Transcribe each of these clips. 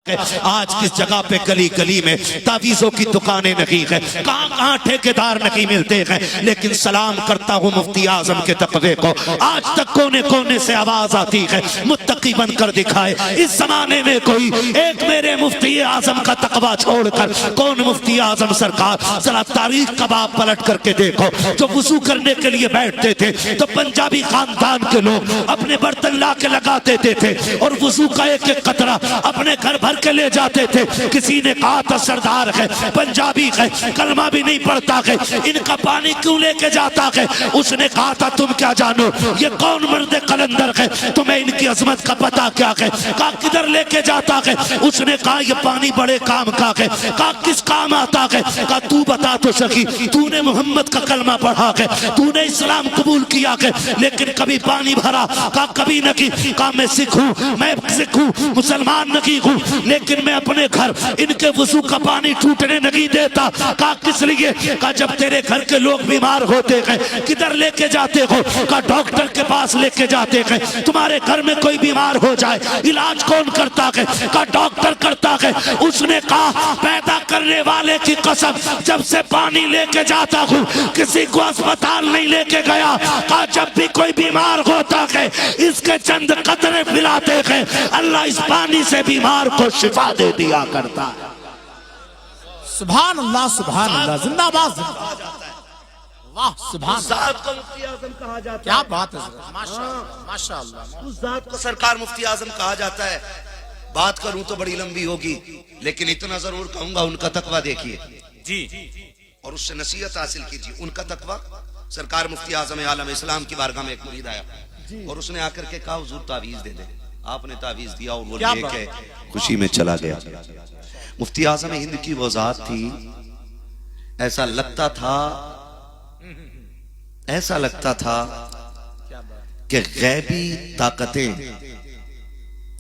आज किस जगह पे गली गली में तावीज़ों की दुकानें नहीं है, कहाँ कहाँ ठेकेदार नहीं मिलते हैं, लेकिन सलाम करता हूँ मुफ्ती आजम के तकवे को। आज तक कोने कोने से आवाज आती है मुत्तकी बनकर दिखाए। इस जमाने में कोई एक मेरे मुफ्ती आजम का तकवा छोड़कर कौन मुफ्ती आजम सरकार, जरा तारीख कब आप पलट करके देखो। जो वुजू करने के लिए बैठते थे तो पंजाबी खानदान के लोग अपने बर्तन ला के लगा देते थे और वुजू का एक एक कतरा अपने घर भर के ले जाते थे। किसी ने कहा था सरदार है, पंजाबी है, कलमा भी नहीं पढ़ता है, इनका पानी क्यों लेके जाता है? उसने कहा था तुम क्या जानो ये कौन मर्द कलंदर है, तुम्हें इनकी अजमत का पता क्या है? कहा किधर लेके जाता है? उसने कहा ये पानी बड़े काम का है। कहा किस काम आता है? कहा तू बता तो सकी, तूने मोहम्मद का कलमा पढ़ा है, तूने इस्लाम कबूल किया है, लेकिन कभी पानी भरा? कहा कभी नहीं। कहा मैं सिख हूँ, मैं सिख हूँ, मुसलमान नहीं हूँ, लेकिन मैं अपने घर इनके वुजू का पानी टूटने नहीं देता। कहा किस लिए? कहा जब तेरे घर के लोग बीमार होते हैं किधर लेके जाते हो? कहा डॉक्टर के पास लेके जाते हैं। तुम्हारे घर में कोई बीमार हो जाए इलाज कौन करता है? कहा डॉक्टर करता है। उसने कहा पैदा करने वाले की कसम, जब से पानी लेके जाता हूँ किसी को अस्पताल नहीं लेके गया। कहा जब भी कोई बीमार होता है इसके चंद कतरे पिलाते हैं, अल्लाह इस पानी से बीमार को शिफा दे दिया करता है। सुभान अल्लाह, सुभान अल्लाह, जिंदाबाद। वाह सुभान। उस जात को मुफ्ती आजम कहा जाता है। क्या बात है, माशाअल्लाह माशाअल्लाह। उस जात को सरकार मुफ्ती आजम कहा जाता है। बात करूं तो बड़ी लंबी होगी, लेकिन इतना जरूर कहूंगा उनका तकवा देखिए जी और उससे नसीहत हासिल कीजिए। उनका तकवा, सरकार मुफ्ती आजम आलम इस्लाम की बारगाह में एक मुरीद आया और उसने आकर के कहा हुजूर तावीज दे दे। आपने तावीज दिया और वो लेके खुशी में चला गया। मुफ्ती आजम हिंद की वो जात थी, ऐसा लगता था कि गैबी ताकतें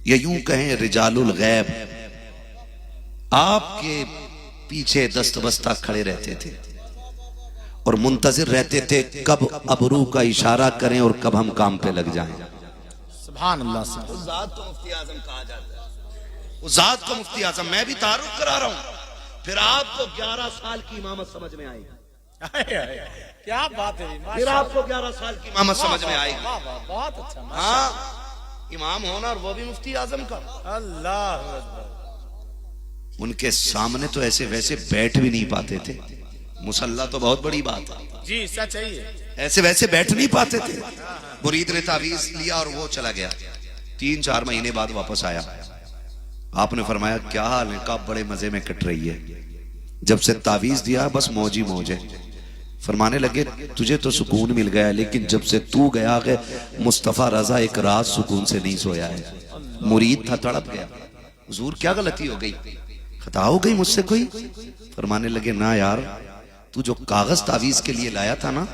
या यूं कहें रिजालुल गैब आपके पीछे दस्तबस्ता खड़े रहते थे और मुंतजिर रहते थे कब अबरू का इशारा करें और कब हम काम पे लग जाएं। सुभान अल्लाह। उस जात को मुफ्ती आजम कहा जाता है। उस जात को मुफ्ती आजम, मैं भी तारुफ करा रहा हूं, फिर आपको 11 साल की इमामत समझ में आएगी। क्या बात है, फिर आपको 11 साल की इमामत समझ में आएगी। बहुत अच्छा। हाँ, इमाम होना और वो भी मुफ्ती आजम का। अल्लाह, उनके सामने तो ऐसे वैसे बैठ भी नहीं पाते थे। मुसल्ला तो बहुत बड़ी बात है जी, सच है। ऐसे वैसे बैठ नहीं पाते थे। मुरीद ने तावीज लिया और वो चला गया। 3-4 महीने बाद वापस आया। आपने फरमाया क्या हाल है? कहा बड़े मजे में कट रही है, जब से तावीज दिया बस मौज ही मौज है। फरमाने लगे तुझे तो सुकून मिल गया, लेकिन जब से तू गया है मुस्तफा रजा एक रात सुकून से नहीं सोया है। मुरीद था, तड़प गया, हुजूर क्या गलती हो गई, खता हो गई मुझसे कोई? फरमाने लगे ना यार, तू जो कागज तावीज के लिए लाया था ना,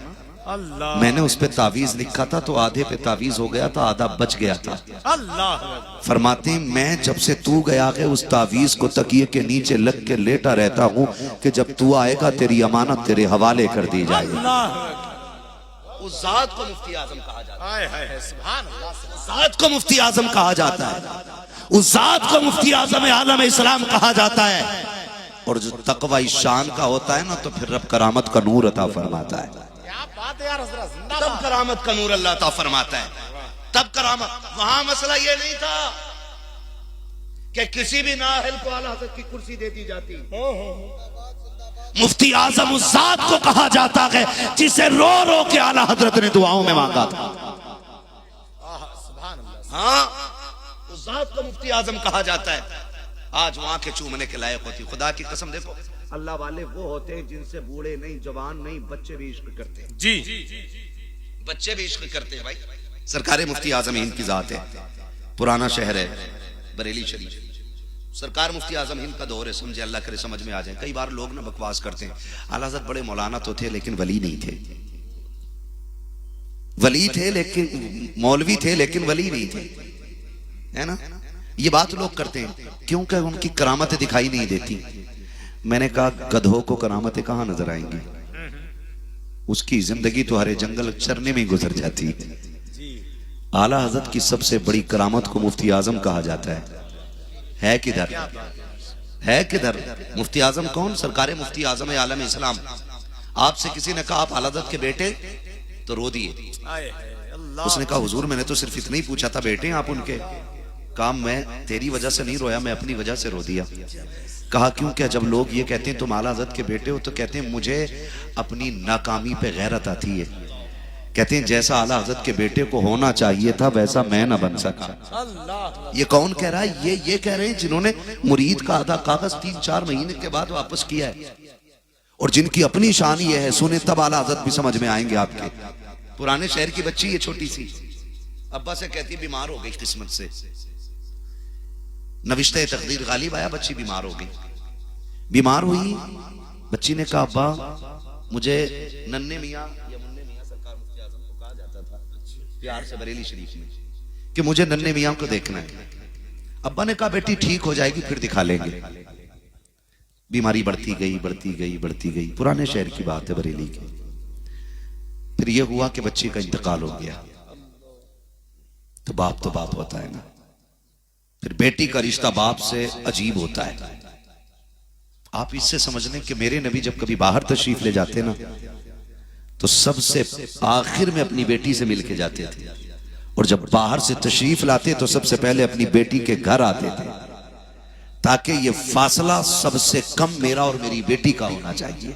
अल्लाह, मैंने उस पे तावीज लिखा था तो आधे पे तावीज हो गया था, आधा बच गया था। अल्लाह। फरमाते मैं जब से तू गया है उस तावीज को तकिए के नीचे लग के लेटा रहता हूँ कि जब तू आएगा तेरी अमानत तेरे हवाले कर दी जाएगी। उस जात को मुफ्ती आजम कहा जाता है। सुभान अल्लाह। उस जात को मुफ्ती आजम कहा जाता है। उस जात को मुफ्ती आजम आलम इस्लाम कहा जाता है। और जो तकवा इस शान का होता है ना, तो फिर रब करामत का नूर अता फरमाता है। तब करामत का नूर अल्लाह अता फरमाता है, तब करामत। वहां मसला ये नहीं था कि किसी भी नाअहल को आला हज़रत की कुर्सी दे दी जाती। मुफ्ती आजम उस जात को कहा जाता है जिसे रो रो के आला हजरत ने दुआओं में मांगा था। हाँ, उस जात को मुफ्ती आजम कहा जाता है। आज वहां के चूमने के लायक होती। खुदा की कसम देखो, अल्लाह वाले वो होते हैं जिनसे बूढ़े नहीं, जवान नहीं, बच्चे भी इश्क करते हैं। जी, बच्चे भी इश्क करते हैं भाई। सरकार मुफ्ती आजम हिंद की जात है। पुराना शहर है बरेली शरीफ। सरकार मुफ्ती आजम हिंद का दौर है, समझे, अल्लाह करे समझ में आ जाए। कई बार लोग ना बकवास करते हैं, आला हज़रत बड़े मौलाना तो थे लेकिन वली नहीं थे। वली थे लेकिन मौलवी थे लेकिन वली नहीं थे, है ना? ये बात लोग करते हैं क्योंकि उनकी करामतें दिखाई नहीं देती। मैंने कहा गधों को करामतें कहां नजर आएंगी? उसकी जिंदगी तो हरे जंगल चरने में गुजर जाती है। आला हजरत की सबसे बड़ी करामत को मुफ्ती आजम कहा जाता है किधर, है किधर? मुफ्ती आजम कौन? सरकार मुफ्ती आजम आलम इस्लाम। आपसे किसी ने कहा आप आला हज़रत के बेटे, तो रो दिए। उसने कहा हुजूर मैंने तो सिर्फ इतना ही पूछा था, बेटे आप उनके? कहा मैं तेरी वजह से नहीं रोया, मैं अपनी वजह से रो दिया। कहा क्यों? क्या जब लोग ये कहते हैं तुम आला हज़रत के बेटे हो, तो कहते हैं मुझे अपनी नाकामी पे गैरत आती है। कहते हैं जैसा आला हज़रत के बेटे को होना चाहिए था वैसा मैं ना बन सका। ये कौन कह रहा है? ये कह रहे हैं जिन्होंने मुरीद का आधा कागज 3-4 महीने के बाद वापस किया है, और जिनकी अपनी शान ये है, सुने तब आला हज़रत भी समझ में आएंगे आपके। पुराने शहर की बच्ची ये छोटी सी, अब्बा से कहती बीमार हो गई किस्मत से, नविश्ते तकदीर गालिब आया, बच्ची बीमार हो गई। बीमार हुई, बच्ची ने कहा अब्बा मुझे नन्हे मियाँ या मुन्ने मियाँ, सरकार मुफ्ती आज़म को कहा जाता था प्यार से बरेली शरीफ में, कि मुझे नन्हे मियाँ को देखना है। अब्बा ने कहा बेटी ठीक हो जाएगी फिर दिखा लेंगे। बीमारी बढ़ती गई बढ़ती गई बढ़ती गई। पुराने शहर की बात है, बरेली की। फिर यह हुआ कि बच्ची का इंतकाल हो गया। तो बाप होता है ना। फिर बेटी का रिश्ता बाप से अजीब होता है। आप इससे समझ लें कि मेरे नबी जब कभी बाहर तशरीफ ले जाते ना, तो सबसे आखिर में अपनी बेटी से मिल के जाते थे, और जब बाहर से तशरीफ लाते तो सबसे पहले अपनी बेटी के घर आते थे, ताकि ये फासला सबसे कम मेरा और मेरी बेटी का होना चाहिए।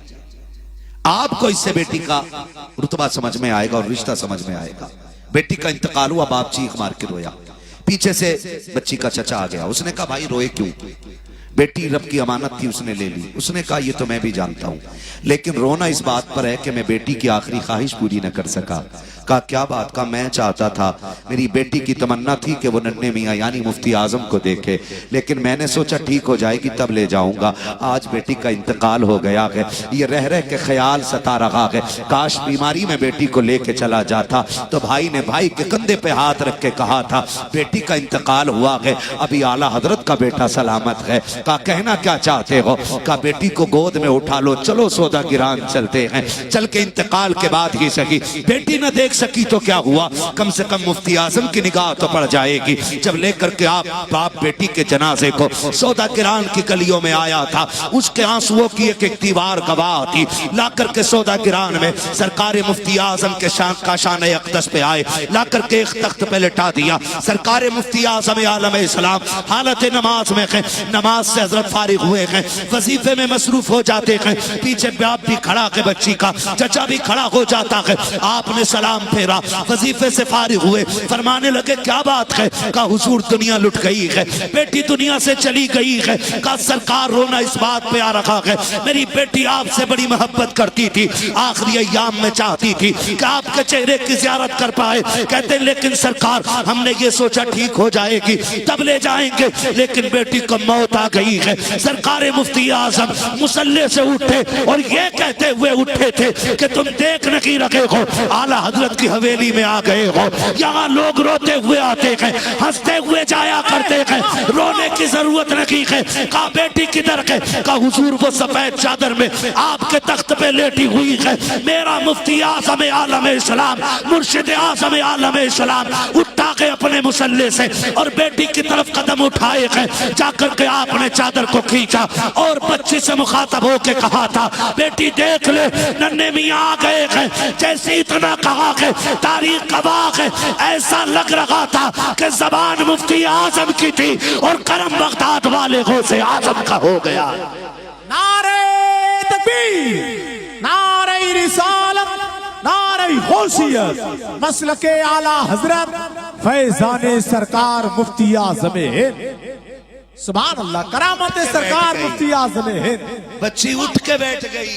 आपको इससे बेटी का रुतबा समझ में आएगा और रिश्ता समझ में आएगा। बेटी का इंतकाल हुआ, बाप चीख मार के रोया। पीछे से बच्ची का चचा आ गया। उसने कहा भाई रोए क्यों? बेटी रब की अमानत थी, उसने ले ली। उसने कहा ये तो मैं भी जानता हूं, लेकिन रोना इस बात पर है कि मैं बेटी की आखिरी ख्वाहिश पूरी न कर सका। कहा क्या बात? का मैं चाहता था, मेरी बेटी की तमन्ना थी कि वो नन्हे मियाँ यानी मुफ्ती आजम को देखे, लेकिन मैंने सोचा ठीक हो जाएगी तब ले जाऊंगा। आज बेटी का इंतकाल हो गया है, ये रह रह के ख्याल सता रहा है, काश बीमारी में बेटी को लेके चला जाता। तो भाई ने भाई के कंधे पे हाथ रख के कहा था बेटी का इंतकाल हुआ है, अभी आला हजरत का बेटा सलामत है। कहा कहना क्या चाहते हो? कहा बेटी को गोद में उठा लो, चलो सौदा गिरान चलते हैं। चल के इंतकाल के बाद ही सही, बेटी न देख सकी तो क्या हुआ, कम से कम मुफ्ती आजम की निगाह तो पड़ जाएगी। जब लेकर के आप बाप बेटी के जनाजे को सौदा गिरान की गलियों में आया था, उसके आंसुओं की एक दीवार गवाह थी। ला करके सौदा गिरान में सरकार मुफ्ती आजम के शान अक़दस पे आए, ला करके एक तख्त पे लिटा दिया। सरकार मुफ्ती आजम आलम इस्लाम हालत नमाज में है, नमाज से हजरत फारिग हुए हैं, वजीफे में मसरूफ हो जाते हैं। पीछे बाप भी खड़ा है, बच्ची का चचा भी खड़ा हो जाता है। आपने सलाम फेरा, वजीफे से फारिग हुए, फरमाने लगे क्या बात है? कहा हुजूर दुनिया लुट गई है, बेटी दुनिया से चली गई है। कहा सरकार रोना इस बात पे आ रखा है, मेरी बेटी आपसे बड़ी मोहब्बत करती थी, आखिरी अय्याम में चाहती थी कि आपके चेहरे की जियारत कर पाए। कहते लेकिन सरकार हमने ये सोचा ठीक हो जाएगी तब ले जाएंगे, लेकिन बेटी को मौत आ गई है। सरकार मुफ्ती आजम मुसल्ले से उठे और ये कहते हुए उठे थे कि तुम देख नहीं रखे हो, आला हजरत की हवेली में आ गए हो। यहाँ लोग रोते हुए आते हैं, हंसते हुए जाया करते हैं, रोने की जरूरत नहीं है। कहा बेटी किधर है? कहा हुजूर वो सफेद चादर में आपके तख्त पे लेटी हुई है। मेरा मुफ्ती आजम आलम इस्लाम, मुर्शिद आजम आलम इस्लाम उठा के अपने मुसल्ले से और बेटी की तरफ कदम उठाए हैं। जाकर के आपने चादर को खींचा और बच्ची से मुखातब होके कहा था बेटी देख ले नन्हे मियाँ आ गए हैं। जैसे इतना कहा है तारीख गवाह है, ऐसा लग रहा था कि जबान मुफ्ती आजम की थी और करम बगदाद वाले गौसे आजम का हो गया। नारे तकबीर, नारे रिसालत, नारे गौसियत, मसलके आला हजरत फैजाने सरकार मुफ्ती आजम हिंद। सुभान अल्लाह, करामत सरकार मुफ्ती आजम हिंद। बच्ची उठ के बैठ गई,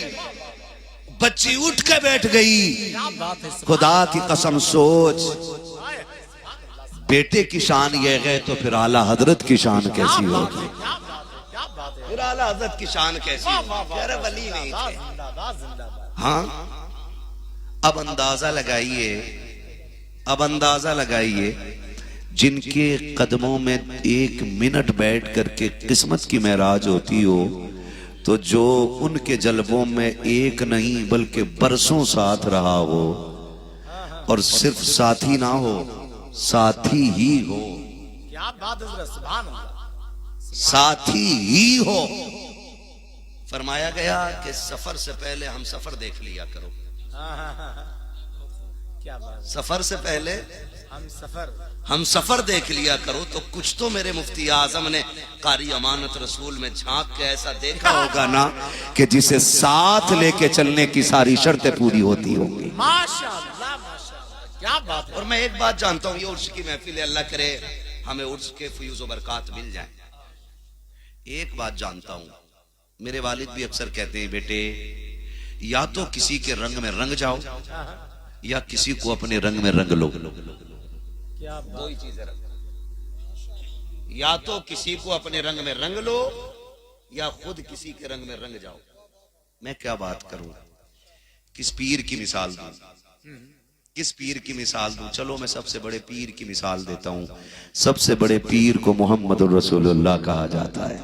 बच्ची उठ के बैठ गई। खुदा की कसम सोच, बेटे की शान ये है तो फिर आला हजरत की शान कैसी होगी? फिर आला हजरत की शान कैसी? वली नहीं थे। हाँ, अब अंदाजा लगाइए, अब अंदाजा लगाइए जिनके कदमों में 1 मिनट बैठ करके किस्मत की महराज होती हो, तो जो उनके जलवों में एक नहीं बल्कि बरसों साथ रहा हो, और सिर्फ साथी ना हो साथी ही हो। क्या बात है, सुभान अल्लाह। साथी ही हो। फरमाया गया कि सफर से पहले हम सफर देख लिया करो। क्या बात, सफर से पहले हम सफर देख लिया करो। तो कुछ तो मेरे मुफ्ती आजम ने कारी अमानत रसूल में झांक के ऐसा देखा होगा ना कि जिसे साथ लेके चलने की सारी शर्तें पूरी होती होंगी। माशाअल्लाह माशाअल्लाह, क्या बात है। और मैं एक बात जानता हूं, ये उर्स की महफिल है, अल्लाह करे हमें उर्स के फयूज़ व बरकात मिल जाए। एक बात जानता हूं, मेरे वालिद भी अक्सर कहते हैं, बेटे या तो किसी के रंग में रंग जाओ या किसी को अपने रंग में रंग लो। क्या बात, दो ही चीजें रखो, या तो किसी को अपने रंग में रंग लो या खुद किसी के रंग में रंग जाओ। मैं क्या बात करूं, किस पीर की मिसाल दूं, किस पीर की मिसाल दूं। चलो मैं सबसे बड़े पीर की मिसाल देता हूं। सबसे बड़े पीर को मोहम्मद रसूलुल्लाह कहा जाता है,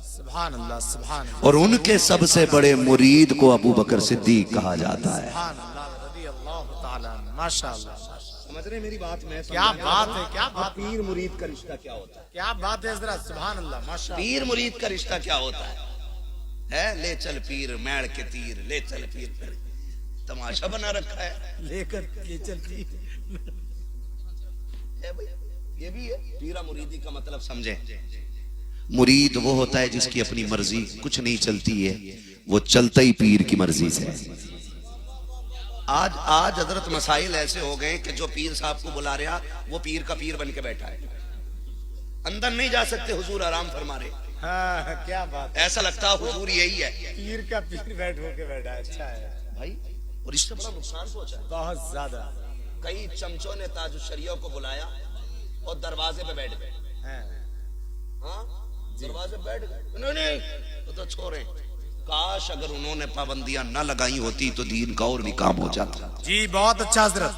सुभान अल्लाह सुभान अल्लाह, और उनके सबसे बड़े मुरीद को अबू बकर सिद्दीक कहा जाता है। सुभान अल्लाह रज़ी अल्लाह ताला, माशाअल्लाह। समझ रहे मेरी बात? में क्या बात है, क्या बात, पीर मुरीद का रिश्ता क्या होता है? क्या बात है हज़रत, सुभान अल्लाह माशाअल्लाह। पीर मुरीद का रिश्ता क्या होता है? ले चल पीर मैड़ के तीर, ले चल पीर, तमाशा बना रखा है, लेकर ये चल पीर। ये भी है पीरा मुरीदी का मतलब समझे। मुरीद वो होता है जिसकी अपनी मर्जी कुछ नहीं चलती है, वो चलता ही पीर की मर्जी से। आज हजरत मसाइल ऐसे हो गए कि जो पीर साहब को बुला रहा वो पीर का पीर बन के बैठा है, अंदर नहीं जा सकते, हुजूर आराम फरमा रहे। हाँ क्या बात, ऐसा लगता है हुजूर यही है, पीर का पीर बैठ होके बैठा है। अच्छा है भाई, और इससे बड़ा नुकसान पहुंचा है। बहुत ज्यादा। कई चमचों ने ताजुशरिया को बुलाया और दरवाजे पे बैठ गए। हाँ दरवाजे पे बैठ गए, नहीं तो छोड़े। काश अगर उन्होंने पाबंदियां न लगाई होती तो दीन का और भी काम हो जाता। जी बहुत अच्छा हजरत,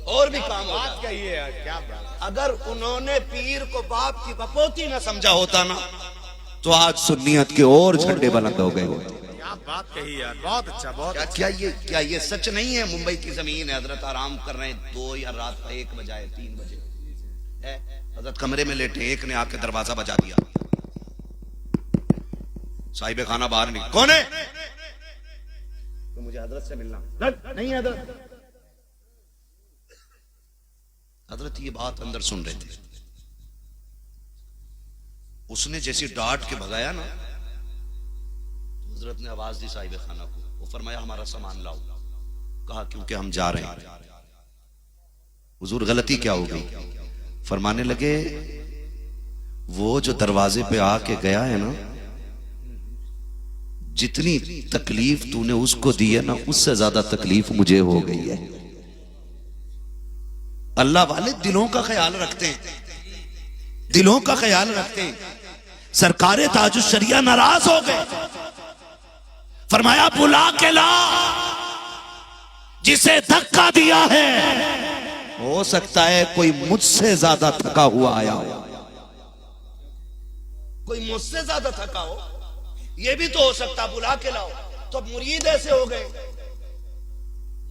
और भी काम हो बात जाता। कही है यार, क्या बात। अगर उन्होंने पीर को बाप की बपोती न समझा होता ना तो आज सुन्नियत के और झंडे बुलंद हो गए होते। क्या बात कही यार, बहुत अच्छा, बहुत अच्छा। क्या ये सच नहीं है? मुंबई की जमीन है, हजरत आराम कर रहे हैं, 2 या रात का 1 बजाए 3 बजे है, हजरत कमरे में लेटे, एक ने आके दरवाजा बजा दिया, साहिब खाना बाहर नहीं, कौन है? तो मुझे हजरत से मिलना। नहीं हजरत, हजरत ये बात अंदर सुन रहे थे। उसने जैसे डांट के भगाया ना, हजरत ने आवाज दी साहिब खाना को, वो फरमाया हमारा सामान लाओ। कहा क्योंकि हम जा रहे हैं। हुजूर गलती क्या हो गई? फरमाने लगे वो जो दरवाजे पे आके गया है ना, जितनी तकलीफ तूने उसको दी है ना, उससे ज्यादा तकलीफ मुझे हो गई है। अल्लाह वाले दिलों का ख्याल रखते हैं, दिलों का ख्याल रखते हैं। सरकारे ताजुशरिया नाराज हो गए, फरमाया बुला के ला जिसे धक्का दिया है, हो सकता है कोई मुझसे ज्यादा थका हुआ आया हो, कोई मुझसे ज्यादा थका हो, ये भी तो हो सकता, बुला के लाओ। तो मुरीद ऐसे हो गए,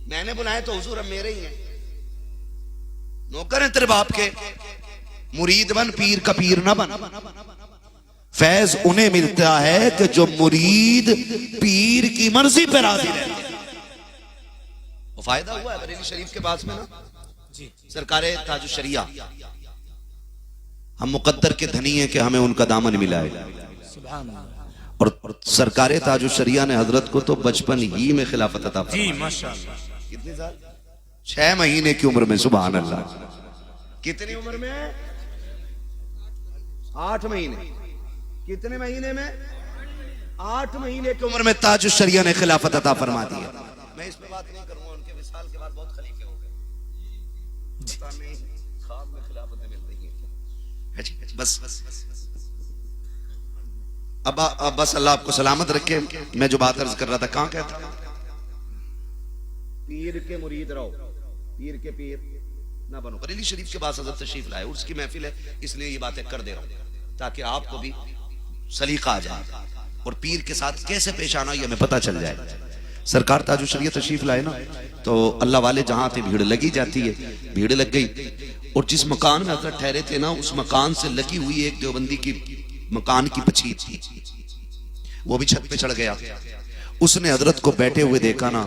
मैंने बुलाए तो हुजूर अब मेरे ही हैं, नौकर हैं तेरे बाप के, मुरीद बन, पीर का पीर ना बन। फैज उन्हें मिलता है कि जो मुरीद पीर की मर्जी पे राजी रहते हैं। वो फायदा हुआ है बरेली शरीफ के पास में ना, सरकारे ताजुशरिया, हम मुकद्दर के धनी हैं कि हमें उनका दामन मिला है। और सरकारे ताजुशरिया ने हजरत को तो बचपन ही में खिलाफत अता फरमाई। जी माशाअल्लाह। कितने साल? 6 महीने की उम्र में, सुभान अल्लाह। कितनी उम्र में? 8 महीने। कितने महीने में? 8 महीने की उम्र में ताजुशरिया ने खिलाफत अता फरमा दी है। मैं इस पे बात नहीं करूंगा, उनके विसाल के बाद बहुत खलीफे हो गए, पता नहीं ख्वाब में खिलाफतें मिल रही हैं। बस अब बस अल्लाह आपको सलामत रखे। मैं जो बात अर्ज कर रहा था, कहां कहता? पीर के मुरीद रहो, पीर के पीर ना बनो। बरेली शरीफ के पास हजरत तशरीफ लाए, उसकी महफिल है, इसलिए ये बातें कर दे रहा हूं ताकि आपको भी सलीका आ जाए और पीर के साथ कैसे पेश आना ये हमें पता चल जाए। सरकार ताजु शरीयत तशरीफ लाए ना, तो अल्लाह वाले जहां थे भीड़ लगी जाती है, भीड़ लग गई। और जिस मकान में हजरत ठहरे थे ना, उस मकान से लगी हुई एक देवबंदी की मकान की पछी थी, वो भी छत पे चढ़ गया। उसने हजरत को बैठे हुए देखा ना,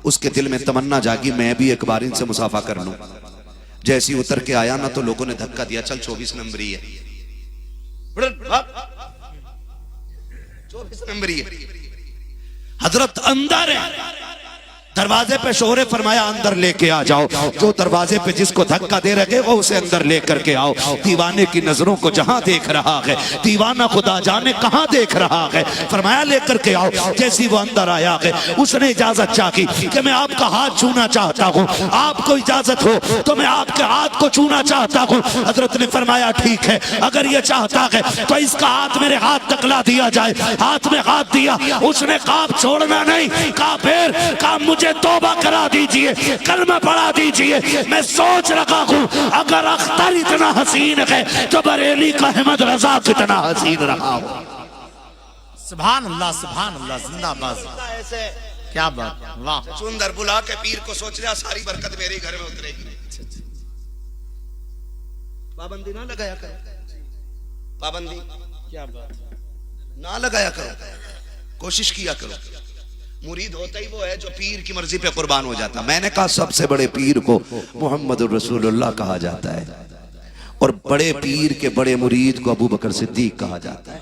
उसके दिल में तमन्ना जागी मैं भी एक बार इनसे मुसाफा कर लूं। जैसे ही उतर के आया ना, तो लोगों ने धक्का दिया, चल 24 नंबर ही है, 24 नंबर ही है। हजरत अंदर है, दरवाजे पे शोरे फरमाया अंदर लेके आ जाओ। जो दरवाजे पे जिसको धक्का दे रखे वो उसे अंदर लेकर के आओ। दीवाने की नजरों को जहां देख रहा है, दीवाना खुदा जाने कहां देख रहा है, फरमाया लेकर के आओ। जैसी वो अंदर आया है, उसने इजाजत चाही कि मैं आपका हाथ छूना चाहता हूं, आपको इजाजत हो तो मैं आपके हाथ को छूना चाहता हूं। हजरत ने फरमाया ठीक है, अगर ये चाहता है तो इसका हाथ मेरे हाथ तक ला दिया जाए। हाथ में हाथ दिया, उसने कहा छोड़ना नहीं, कहा फिर, कहा मुझे तौबा करा दीजिए, कलमा पढ़ा दीजिए। मैं सोच रखा हूं अगर अख्तर इतना हसीन है तो बरेली का अहमद रजा कितना हसीन रहा हो। सुभान अल्लाह, सुभान अल्लाह, जिंदाबाद। ऐसे क्या बात, वाह। सुंदर बुला के पीर को सोच रहा सारी बरकत मेरे घर में उतरेगी। पाबंदी ना लगाया करो, पाबंदी क्या बात, ना लगाया करो, कोशिश किया करो। मुरीद होता ही वो है जो पीर की मर्जी पे कुर्बान हो जाता। मैंने कहा सबसे बड़े पीर को मोहम्मद रसूलुल्लाह कहा जाता है, और बड़े पीर के बड़े मुरीद को अबू बकर सिद्दीक कहा जाता है।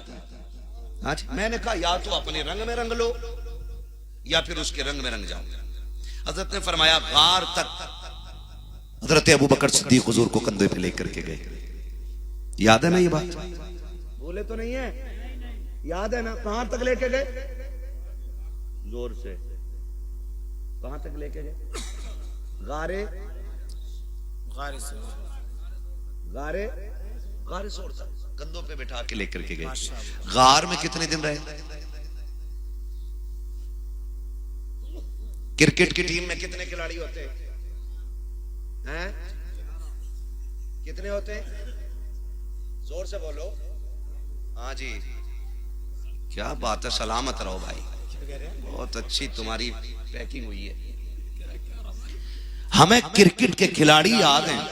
आज मैंने कहा या तो अपने रंग में रंग लो या फिर उसके रंग में रंग जाओ। हजरत ने फरमाया गार तक हजरत अबू बकर सिद्दीक हुजूर को कंधे पे लेकर के गए। याद है ना ये बात? बोले तो नहीं है, याद है ना? कहां तक लेके गए? जोर से, कहां तक लेके गए? गारे गारे से, गारे गारे सोर तक कंधों पे बैठा के लेकर के गए। गार में कितने दिन रहे? क्रिकेट की टीम में कितने खिलाड़ी होते हैं? कितने होते हैं? जोर से बोलो। हाँ जी, क्या बात है, सलामत रहो भाई, बहुत अच्छी तुम्हारी पैकिंग हुई है। हमें क्रिकेट के खिलाड़ी याद हैं,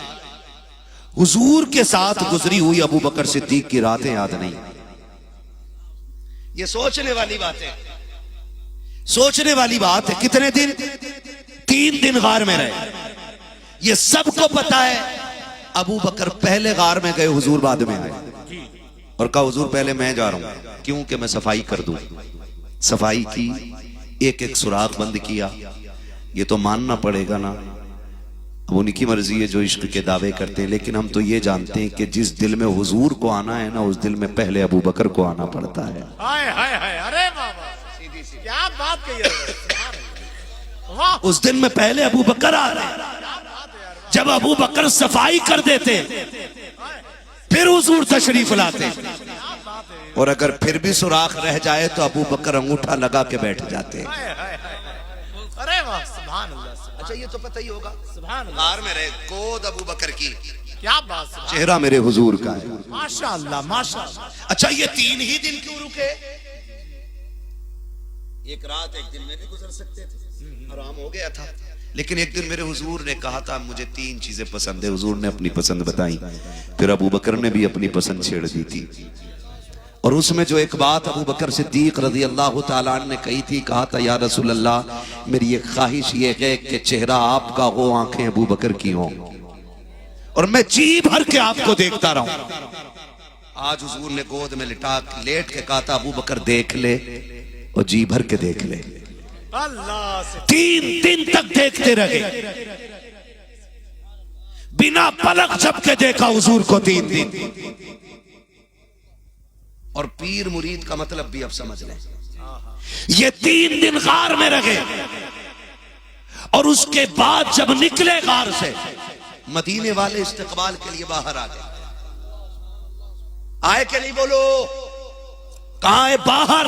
हुजूर के साथ गुजरी हुई अबू बकर सिद्दीक की रातें याद नहीं। ये सोचने वाली बात है, सोचने वाली बात है। कितने दिन? 3 दिन गार में रहे। ये सबको पता है। अबू बकर पहले गार में गए, हुजूर बाद में आए और कहा हुजूर पहले मैं जा रहा हूं, क्योंकि मैं सफाई कर दूं। सफाई की, एक एक सुराख बंद किया। ये तो मानना पड़ेगा ना, अब उनकी मर्जी है जो इश्क के दावे करते हैं, लेकिन हम तो ये जानते हैं कि जिस दिल में हुजूर को आना है ना, उस दिल में पहले अबू बकर को आना पड़ता है। हाय हाय हाय, अरे बाबा, सीधी सी क्या बात कही है, वाह। उस दिन में पहले अबू बकर आ रहे। जब अबू बकर सफाई कर देते फिर हुजूर तशरीफ लाते, और अगर फिर भी सुराख रह जाए तो अबू बकर अंगूठा लगा के बैठ जाते। अरे वाह, सुभान अल्लाह। अच्छा ये तो पता ही होगा, सुभान अल्लाह, गार में रहे, गोद अबू बकर की, क्या बात, चेहरा मेरे हुजूर का है। माशाअल्लाह माशाअल्लाह। अच्छा ये 3 ही दिन क्यों रुके? एक रात एक दिन में भी गुजर सकते थे, आराम हो गया था। लेकिन एक दिन मेरे हुजूर ने कहा था मुझे 3 चीजें पसंद है। हुजूर ने अपनी पसंद बताई, फिर अबू बकर ने भी अपनी पसंद छेड़ दी थी। और उसमें जो एक बात अबू बकर सिद्दीक रज़ी अल्लाह तआला अन्हु ने कही थी, कहा था या रसूल अल्लाह, मेरी एक ख्वाहिश ये है कि चेहरा आपका हो, आंखें अबू बकर की हो, और मैं जी भर के आपको देखता रहूं। आज हुजूर ने गोद में लेट के कहा था अबू बकर देख ले, और जी भर के देख ले। अल्लाह से 3 दिन तक देखते रहे, बिना पलक झपके देखा हुजूर को 3 दिन। और पीर मुरीद का मतलब भी अब समझ लें। ये 3 दिन गार में रहे, और उसके बाद जब निकले गार से, मदीने वाले इस्तकबाल के लिए बाहर आ गए। आए के नहीं बोलो? कहां है? बाहर,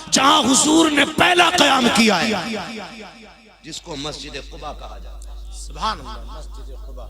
जहां हुजूर ने पहला कयाम किया है, जिसको मस्जिद कुबा कहा जाता है। सुभान अल्लाह, मस्जिद कुबा।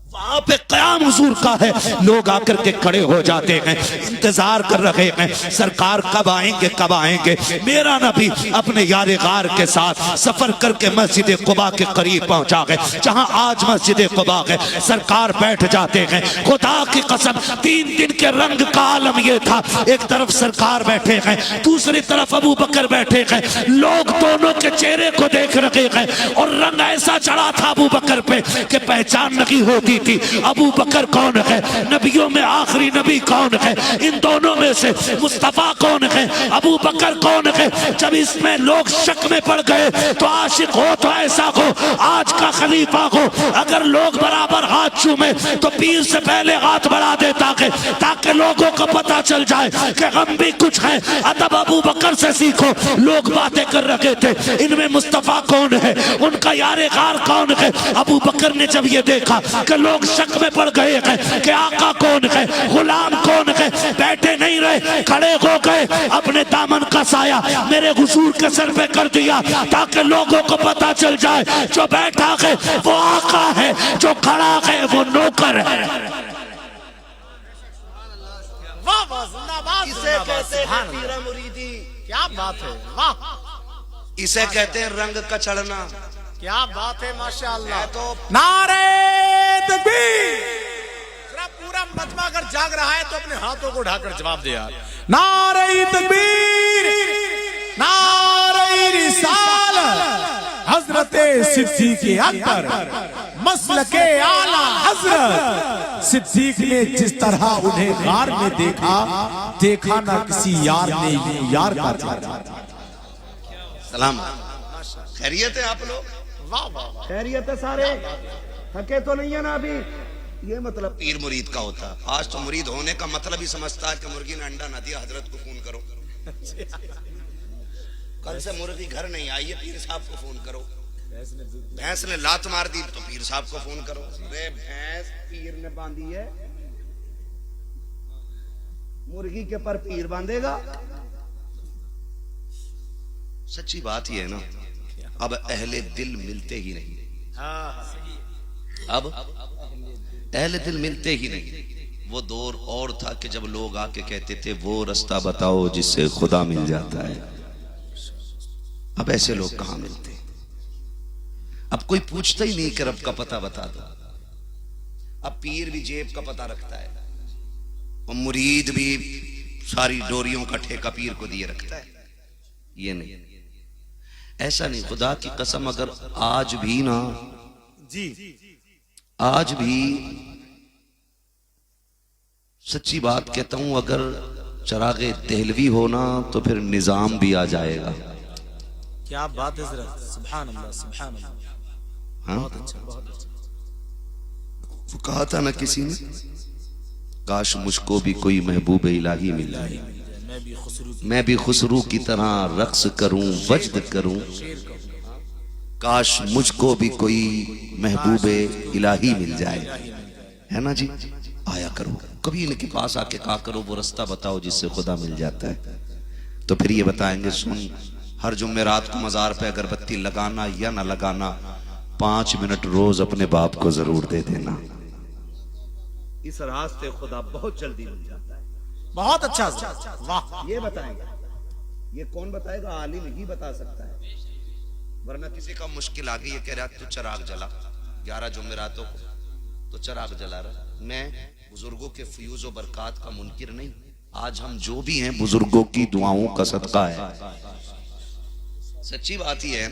वहां पे कयाम हुजूर का है, लोग आकर के खड़े हो जाते हैं, इंतजार कर रहे हैं सरकार कब आएंगे कब आएंगे। मेरा नबी अपने यारे गार के साथ सफर करके मस्जिद कुबा के करीब पहुंचा गए, जहां आज मस्जिद कुबा है। सरकार बैठ जाते हैं, खुदा की कसम 3 दिन के रंग का आलम ये था, एक तरफ सरकार बैठे हैं, दूसरी तरफ अबू बकर बैठे हैं, लोग दोनों के चेहरे को देख रहे हैं और रंग ऐसा चढ़ा था अबू बकर पे कि पहचान नहीं होती थी अबू बकर कौन है, नबियों में आखिरी नबी कौन है, इन दोनों में से मुस्तफा कौन है, अबू बकर कौन है। जब इसमें लोग शक में पड़ गए तो आशिक हो तो ऐसा हो, आज का खलीफा हो, अगर लोग बराबर हाथ चूमे तो पीर से पहले हाथ बढ़ा देता है ताकि लोगों को पता चल जाए कि हम भी कुछ है। अदब अबू बकर से सीखो। लोग बातें कर रहे थे इनमें मुस्तफा कौन है, उनका यारे गार कौन है। अबू बकर ने जब ये देखा कि लोग शक में पड़ गए हैं कि आका कौन है, गुलाम कौन है, बैठे नहीं रहे, खड़े हो गए, अपने दामन का साया मेरे हुजूर के सर पे कर दिया ताकि लोगों को पता चल जाए जो बैठा है वो आका है, जो खड़ा है वो नौकर है। वाह वाह, जिंदाबाद इसे जिंदाबाद, कहते हैं सुभान पीरा अल्लाह। मुरीदी, क्या बात है, वाह इसे कहते हैं रंग का चढ़ना। क्या बात है, माशाअल्लाह। तो नारे तकबीर। जरा पूरा मजमा अगर जाग रहा है तो अपने हाथों को उठाकर जवाब दे यार। नारे तकबीर, नारे रिसालत, हजरत सिद्दीक़ अकबर, मसलके आला हजरत। सिद्दीक ने जिस तरह उन्हें गार में देखा ना किसी यार ने यार का था। सलाम, खैरियत है आप लोग? वाह वाह वाह, खैरियत है सारे? थके तो नहीं है ना अभी? ये मतलब पीर मुरीद का होता। आज तो मुरीद होने का मतलब ही समझता है कि मुर्गी ने अंडा ना दिया, हजरत को फोन करो। कल से मुर्गी घर नहीं आई है, पीर साहब को फोन करो। भैंस ने लात मार दी तो पीर साहब को फोन करो। रे भैंस पीर ने बांधी है, मुर्गी के पर पीर बांधेगा? सच्ची बात ही है ना, अब अहले दिल मिलते ही नहीं। अब अहले दिल मिलते ही नहीं। वो दौर और था कि जब लोग आके कहते थे वो रास्ता बताओ जिससे खुदा मिल जाता है। अब ऐसे लोग कहां मिलते? अब कोई पूछता ही नहीं कि रब का पता बता दो। अब पीर भी जेब का पता रखता है और मुरीद भी सारी डोरियों का ठेका पीर को दिए रखता है। ये नहीं, ऐसा नहीं। खुदा की कसम, अगर आज भी ना, जी आज भी सच्ची बात कहता हूं, अगर चरागे दहलवी हो ना तो फिर निजाम भी आ जाएगा। क्या बात है हजरत, सुभान अल्लाह सुभान अल्लाह। हाँ? बहुत अच्छा बहुत अच्छा। वो कहा था ना किसी ने, काश मुझको भी कोई महबूब इलाही मिल जाए, मैं भी खुसरू की तरह रक्स करूं, वजद करूं। काश मुझको भी कोई महबूब इलाही मिल जाए, है ना जी? आया करो कभी इनके पास, आके कहा करो वो रास्ता बताओ जिससे खुदा मिल जाता है। तो फिर ये बताएंगे, सुन, हर जुम्मेरात को मजार पे अगरबत्ती लगाना या ना लगाना, 5 मिनट रोज अपने बाप को जरूर दे देना। इस रास्ते खुदा बहुत जल्दी मिल जाता है। बहुत अच्छा हजरत, वाह। ये बताएंगे, ये कौन बताएगा? आलिम ही बता सकता है। वरना किसी का मुश्किल आ गई, ये कह रहा तू चिराग जला 11 जुम्मेरातों को, तो चिराग जला रहा। मैं बुजुर्गों के फ्यूज और बरकात का मुनकिर नहीं। आज हम जो भी हैं बुजुर्गों की दुआओं का सदका है। सच्ची बात ही है,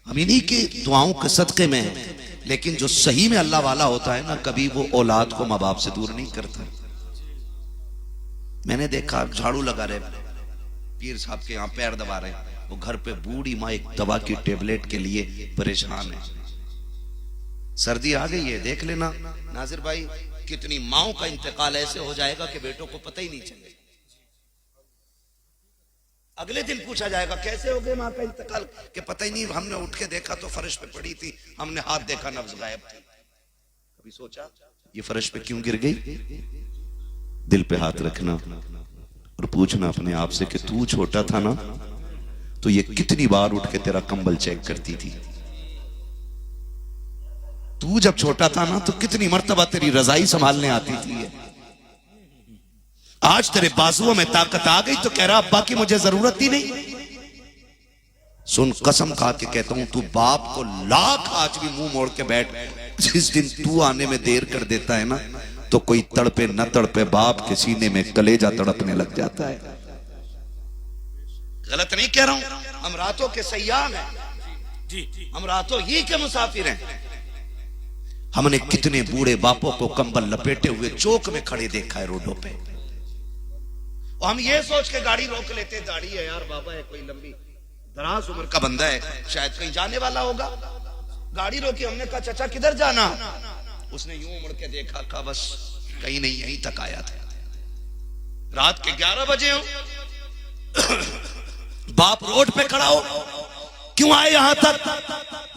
हम इन्हीं के दुआओं के सदके में हैं। लेकिन जो सही में अल्लाह वाला होता है ना, कभी वो औलाद को माँ बाप से दूर नहीं करता। मैंने देखा झाड़ू लगा रहे पीर साहब के यहाँ, पैर दबा रहे हैं, वो घर पे बूढ़ी माँ एक दवा की टेबलेट के लिए परेशान है। सर्दी आ गई है, देख लेना नाजिर भाई, कितनी माओं का इंतकाल ऐसे हो जाएगा कि बेटों को पता ही नहीं चलेगा। अगले दिन पूछा जाएगा कैसे हो गए मां का इंतकाल, कि पता ही नहीं, हमने उठ के देखा तो फर्श पे पड़ी थी, हमने हाथ देखा नब्ज गायब थी। कभी सोचा ये फर्श पे क्यों गिर गई? दिल पे हाथ रखना और पूछना अपने आप से कि तू छोटा था ना तो ये कितनी बार उठ के तेरा कंबल चेक करती थी। तू जब छोटा था ना तो कितनी मर्तबा तेरी रजाई संभालने आती थी। आज तेरे बाजुओं में ताकत आ गई तो कह रहा अब्बा की मुझे जरूरत ही नहीं। सुन, कसम खा के कहता हूं, तू बाप को लाख आज भी मुंह मोड़ के बैठ, जिस दिन तू आने में देर कर देता है ना तो कोई तड़पे न तड़पे बाप के सीने में कलेजा तड़पने लग जाता है। गलत नहीं कह रहा हूं, हम रातों के सयाह हैं, हम रातों ही के मुसाफिर हैं। हमने कितने बूढ़े बापों को कंबल लपेटे हुए चौक में खड़े देखा है रोडों पे, और हम ये सोच के गाड़ी रोक लेते, दाढ़ी है यार बाबा है, कोई लंबी दराज उम्र का बंदा है, शायद कहीं जाने वाला होगा। गाड़ी रोकी, हमने कहा चाचा किधर जाना? उसने यूं मुड़ के देखा, कहा बस कहीं नहीं, यहीं तक आया था। रात के 11 बजे हो, बाप रोड पे खड़ा हो, क्यों आए यहां तक?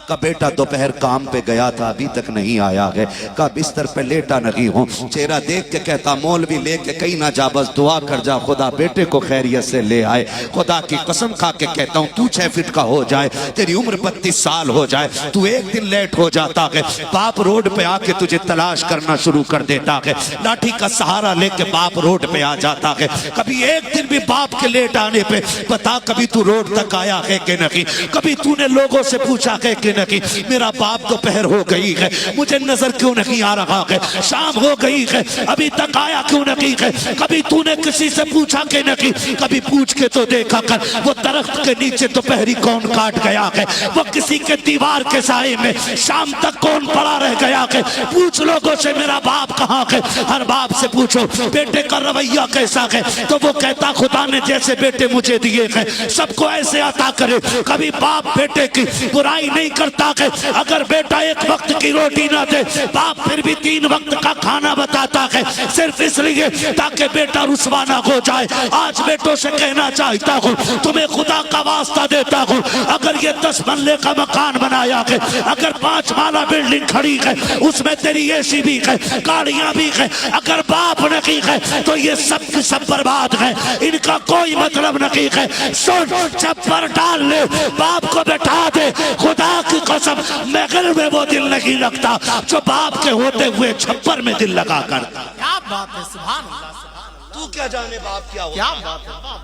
का बेटा दोपहर काम पे गया था, अभी तक नहीं आया है। का बिस्तर पे लेटा नहीं हूं। चेहरा देख के कहता मौलवी लेके कहीं ना जा, बस दुआ कर जा खुदा बेटे को खैरियत से ले आए। खुदा की कसम खा के कहता हूं, तू 6 फीट का हो जाए, तेरी उम्र 32 साल हो जाए, तू एक दिन लेट हो जाता है, बाप रोड पे आके तुझे तलाश करना शुरू कर देता है। लाठी का सहारा लेके बाप रोड पे आ जाता है। कभी एक दिन भी बाप के लेट आने पे बता, कभी तू रोड तक आया है कि नहीं? कभी तूने लोगों से पूछा है कि नहीं मेरा बाप दोपहर हो गई है, मुझे नजर क्यों नहीं आ रहा है, शाम हो गई है, अभी तक आया क्यों नहीं है? कभी तूने किसी से पूछा कि नहीं? कभी पूछ के तो देखा कर, वो दरख्त के नीचे दोपहरी कौन काट गया है, वो किसी के दीवार के साए में शाम तक कौन पड़ा रह गया है? पूछ लोगों से मेरा बाप कहाँ है। हर बाप से पूछो बेटे का रवैया कैसा है, तो वो कहता खुदा ने जैसे बेटे मुझे दिए हैं सबको ऐसे अता करे। कभी बाप बेटे की बुराई नहीं करता है। अगर बेटा एक वक्त की रोटी ना दे, बाप फिर भी 3 वक्त का खाना बताता है, सिर्फ इसलिए ताकि बेटा रुसवा ना हो जाए। आज बेटों से कहना चाहता हूँ, तुम्हें खुदा का वास्ता देता हूँ, अगर ये 10 मरले का मकान बनाया है, अगर 5 माला बिल्डिंग खड़ी है, उसमें तेरी एसी भी है, गाड़ियां भी है, अगर बाप नहीं है तो ये सब की सब बर्बाद है, इनका कोई मतलब नहीं है। सुन, चप्पर डाल ले, बाप को बैठा दे, खुदा की कसम महल में वो दिल नहीं लगता जो बाप के होते हुए छप्पर में दिल लगा कर। क्या बात है, सुभान अल्लाह, सुभान अल्लाह। तू क्या जाने बाप क्या होता क्या है? बात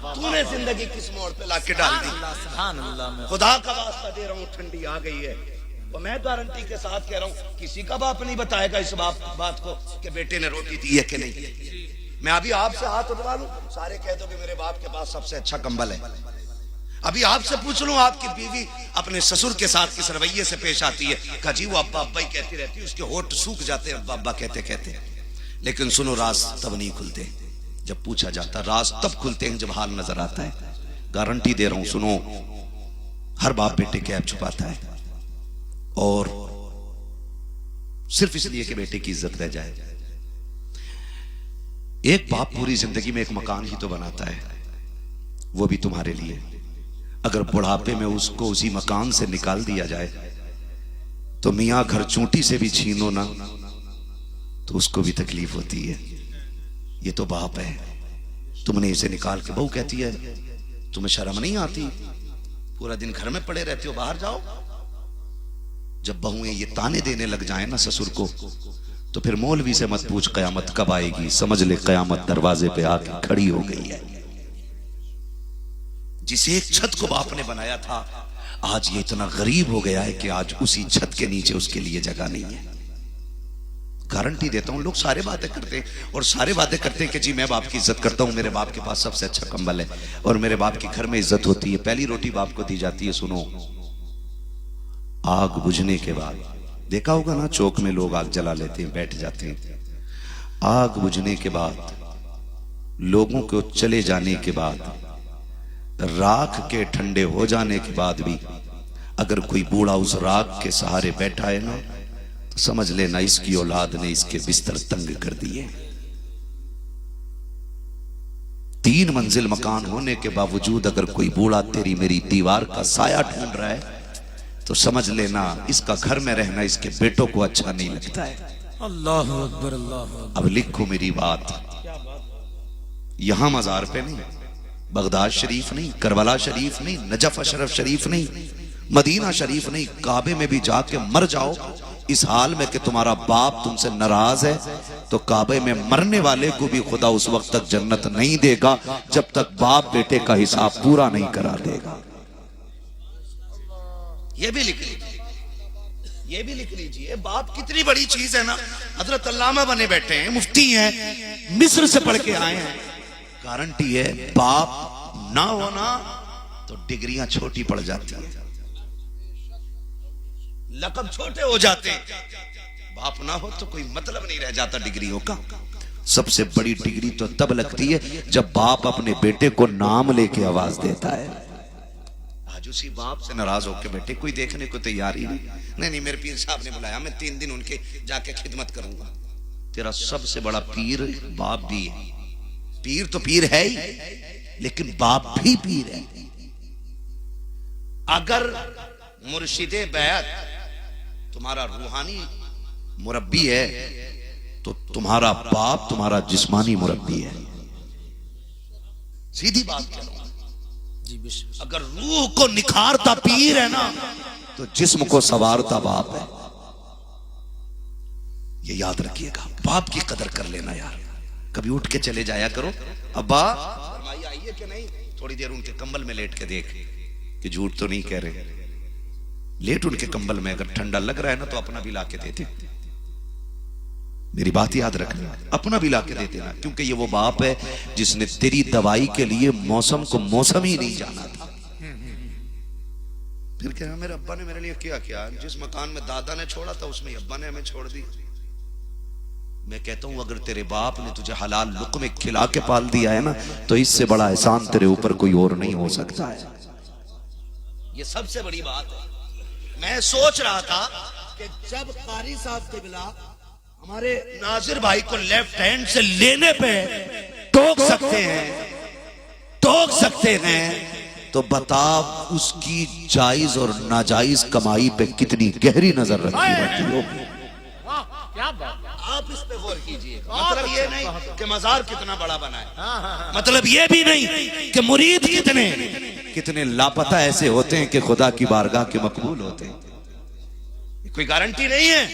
है, तूने जिंदगी किस मोड़ पे लाके डाल दी? सुभान अल्लाह। खुदा का वास्ता दे रहा हूँ, ठंडी आ गई है, और मैं गारंटी के साथ कह रहा हूँ किसी का बाप नहीं बताएगा इस बात को कि बेटे ने रोटी दी है कि नहीं। मैं अभी आपसे हाथ उठवा लूं, सारे कह दो कि मेरे बाप के पास सबसे अच्छा कंबल है। अभी आपसे पूछ लूं आपकी बीवी अपने ससुर के साथ किस रवैये से पेश आती है, का जी वो अब्बा अब्बा ही कहती रहती है, उसके होठ सूख जाते हैं अब्बा अब्बा कहते कहते। लेकिन सुनो, राज तब नहीं खुलते जब पूछा जाता, राज तब खुलते हैं जब हाल नजर आता है। गारंटी दे रहा हूं, सुनो, हर बाप बेटे के ऐब छुपाता है, और सिर्फ इसलिए कि बेटे की इज्जत रह जाए। एक बाप पूरी जिंदगी में एक मकान ही तो बनाता है, वो भी तुम्हारे लिए। अगर बुढ़ापे में उसको उसी मकान से निकाल दिया जाए तो मियां घर चूंटी से भी छीनो ना तो उसको भी तकलीफ होती है। ये तो बाप है, तुमने इसे निकाल के, बहू कहती है तुम्हें शर्म नहीं आती, पूरा दिन घर में पड़े रहते हो, बाहर जाओ। जब बहुएं ये ताने देने लग जाए ना ससुर को, तो फिर मौलवी से मत पूछ कयामत कब आएगी, समझ ले कयामत दरवाजे पे आके खड़ी हो गई है। जिस एक छत को बाप ने बनाया था, आज ये इतना गरीब हो गया है कि आज उसी छत के नीचे उसके लिए जगह नहीं है। गारंटी देता हूं, लोग सारे बातें करते हैं और सारे बातें करते हैं कि जी मैं बाप की इज्जत करता हूं, मेरे बाप के पास सबसे अच्छा कंबल है और मेरे बाप के घर में इज्जत होती है, पहली रोटी बाप को दी जाती है। सुनो, आग बुझने के बाद, देखा होगा ना चौक में लोग आग जला लेते हैं, बैठ जाते हैं। आग बुझने के बाद, लोगों को चले जाने के बाद, राख के ठंडे हो जाने के बाद भी अगर कोई बूढ़ा उस राख के सहारे बैठा है ना, तो समझ लेना इसकी औलाद ने इसके बिस्तर तंग कर दिए। 3 मंजिल मकान होने के बावजूद अगर कोई बूढ़ा तेरी मेरी दीवार का साया ढूंढ रहा है तो समझ लेना इसका घर में रहना इसके बेटों को अच्छा नहीं लगता है। अल्लाह अकबर, अल्लाह। अब लिखो मेरी बात, यहां मजार पे नहीं, बगदाद शरीफ नहीं, करबला शरीफ नहीं, नजफ अशरफ शरीफ नहीं, मदीना शरीफ नहीं, काबे में भी जाके मर जाओ, इस हाल में कि तुम्हारा बाप तुमसे नाराज है, तो काबे में मरने वाले को भी खुदा उस वक्त तक जन्नत नहीं देगा जब तक बाप बेटे का हिसाब पूरा नहीं करा देगा। ये भी लिख लीजिए, ये भी लिख लीजिए। बाप कितनी बड़ी चीज है ना। हजरत अल्लामा बने बैठे हैं, मुफ्ती हैं, मिस्र से पढ़ के आए हैं। गारंटी है बाप ना होना तो डिग्रियां छोटी पड़ जाती है, लकब छोटे हो जाते हैं। बाप ना हो तो कोई मतलब नहीं रह जाता डिग्रियों का। सबसे बड़ी डिग्री तो तब लगती है जब बाप अपने बेटे को नाम लेके आवाज देता है। आज उसी बाप से नाराज होकर बेटे कोई देखने को तैयार ही नहीं, मेरे पीर साहब ने बुलाया, मैं 3 दिन उनके जाके खिदमत करूंगा। तेरा सबसे बड़ा पीर बाप भी है। पीर तो पीर है ही, लेकिन बाप भी पीर है। अगर मुर्शिदे बैत तुम्हारा रूहानी मुरब्बी है तो तुम्हारा बाप तुम्हारा जिस्मानी मुरब्बी है। सीधी बात कह रहा हूं। अगर रूह को निखारता पीर है ना तो जिस्म को संवारता बाप है। ये याद रखिएगा, बाप की कदर कर लेना यार। कभी उठ के चले जाया करो, अब्बा फरमाइए आइए कि नहीं, थोड़ी देर उनके कंबल में लेट के देख कि झूठ तो नहीं कह रहे। लेट उनके कंबल में, अगर ठंडा लग रहा है ना तो अपना भी लाके देते। मेरी बात याद रखना, अपना भी लाके देते ना, क्योंकि ये वो बाप है जिसने तेरी दवाई के लिए मौसम को मौसम ही नहीं जाना था। फिर क्या मेरे अब्बा ने मेरे लिए क्या किया, जिस मकान में दादा ने छोड़ा था उसमें अब्बा ने हमें छोड़ दी। मैं कहता हूं अगर तेरे बाप ने तुझे हलाल लुक़्मे खिला के पाल दिया है ना तो इससे बड़ा एहसान तेरे ऊपर कोई और नहीं हो सकता है। ये सबसे बड़ी बात है। मैं सोच रहा था कि जब कारी साहब क़िबला हमारे नाजिर भाई को लेफ्ट हैंड से लेने पे टोक सकते हैं तो बता उसकी जायज और नाजायज कमाई पे कितनी गहरी नजर रखी जाती होगी। क्या बात, आप इस पे गौर कीजिए। मतलब ये नहीं कि मजार कितना बड़ा बना है, मतलब ये भी नहीं कि मुरीद कितने लापता ऐसे होते हैं कि खुदा की बारगाह के मकबूल होते हैं, कोई गारंटी नहीं है।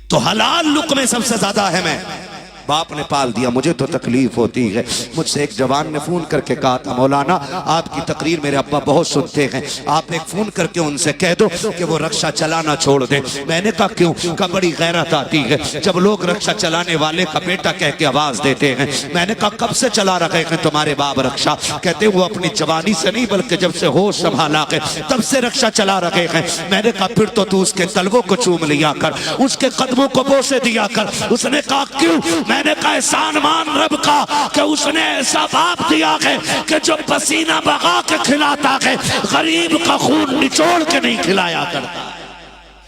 तो हलाल लुक़्मे सबसे ज्यादा अहम है। बाप ने पाल दिया, मुझे तो तकलीफ होती है। मुझसे एक जवान ने फोन करके कहा था, मौलाना आपकी तकरीर मेरे अब्बा बहुत सुनते हैं, आप एक फोन करके उनसे कह दो कि वो रक्षा चलाना छोड़ दे। मैंने कहा क्यों? का बड़ी गैरत आती है जब लोग रक्षा चलाने वाले का बेटा कह के आवाज देते हैं। मैंने कहा कब से चला रखे हैं तुम्हारे बाप रक्षा? कहते वो अपनी जवानी से नहीं बल्कि जब से होश संभाला के तब से रक्षा चला रखे हैं। मैंने कहा फिर तो तू उसके तलवों को चूम लिया कर, उसके कदमों को बोसे दिया कर। उसने कहा क्यों? मैंने कहा एहसान मान रब का कि उसने ऐसा बाप दिया है कि जो पसीना बगा के खिलाता है, गरीब का खून निचोड़ के नहीं खिलाया करता।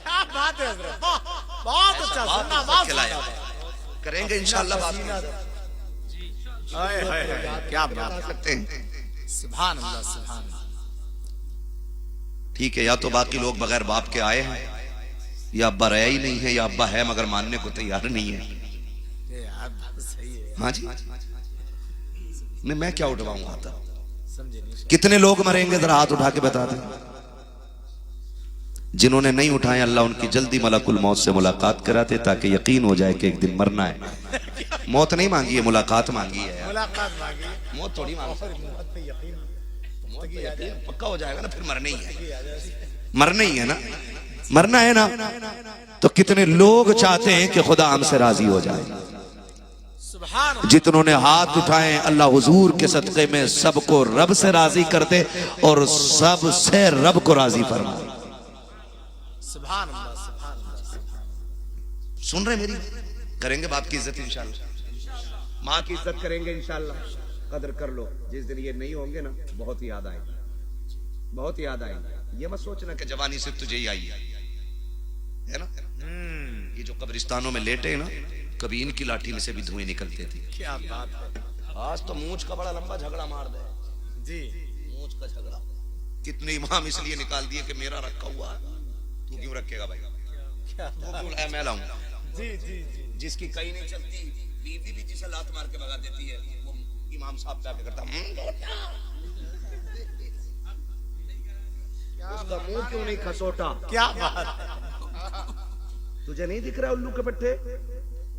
क्या बात है हज़रत, बहुत अच्छा सुनना, बहुत खिलाया करेंगे इंशाअल्लाह। क्या बात करते हैं, सुभान अल्लाह, सुभान अल्लाह। ठीक है, या तो बाकी लोग बगैर बाप के आए हैं, या अब्बा रहा ही नहीं है, या अब्बा है मगर मानने को तैयार नहीं है। हाँ जी, नहीं मैं क्या उठवाऊंगा था? कितने लोग मरेंगे जरा हाथ उठा के बता दें। जिन्होंने नहीं उठाए अल्लाह उनकी जल्दी मलकुल मौत से मुलाकात कराते ताकि यकीन हो जाए कि एक दिन मरना है। मौत नहीं मांगी है, मुलाकात मांगी है। मुलाकात मांगी, मौत थोड़ी मांगी, पक्का हो जाएगा ना, फिर मरना ही है, मरना ही है ना, मरना है ना। तो कितने लोग चाहते हैं कि खुदा हमसे राजी हो जाए। जितनों ने हाथ उठाए अल्लाह हुजूर के सदक़े में सबको रब से राजी कर दे और सब से रब को राजी फरमाए। सुभान अल्लाह, सुभान अल्लाह। सुन रहे मेरी? करेंगे बाप की इज्जत इंशाल्लाह, माँ की इज्जत करेंगे इंशाल्लाह। कदर कर लो, जिस दिन ये नहीं होंगे ना बहुत याद आएगी, बहुत याद आएगी। ये मत सोचना कि जवानी से तुझे ही आई है ना। ये जो कब्रिस्तानों में लेटे हैं ना, कभी इनकी लाठी में से भी धुएं निकलते थे। क्या बात है। आज तो मूंछ का बड़ा लंबा झगड़ा मार दे जी, मूंछ का झगड़ा। कितने इमाम इसलिए निकाल दिए कि मेरा रखा हुआ, तू क्यों रखेगा भाई? तू क्यों लाया, मैं लाऊंगा। जी जी जी। जिसकी कहीं नहीं चलती, बीवी भी जिसे लात मार के भगा देती है, वो इमाम साहब क्या करता, उसका मुंह क्यों नहीं खसोटा? क्या बात है। तुझे नहीं दिख रहा उल्लू के पट्टे?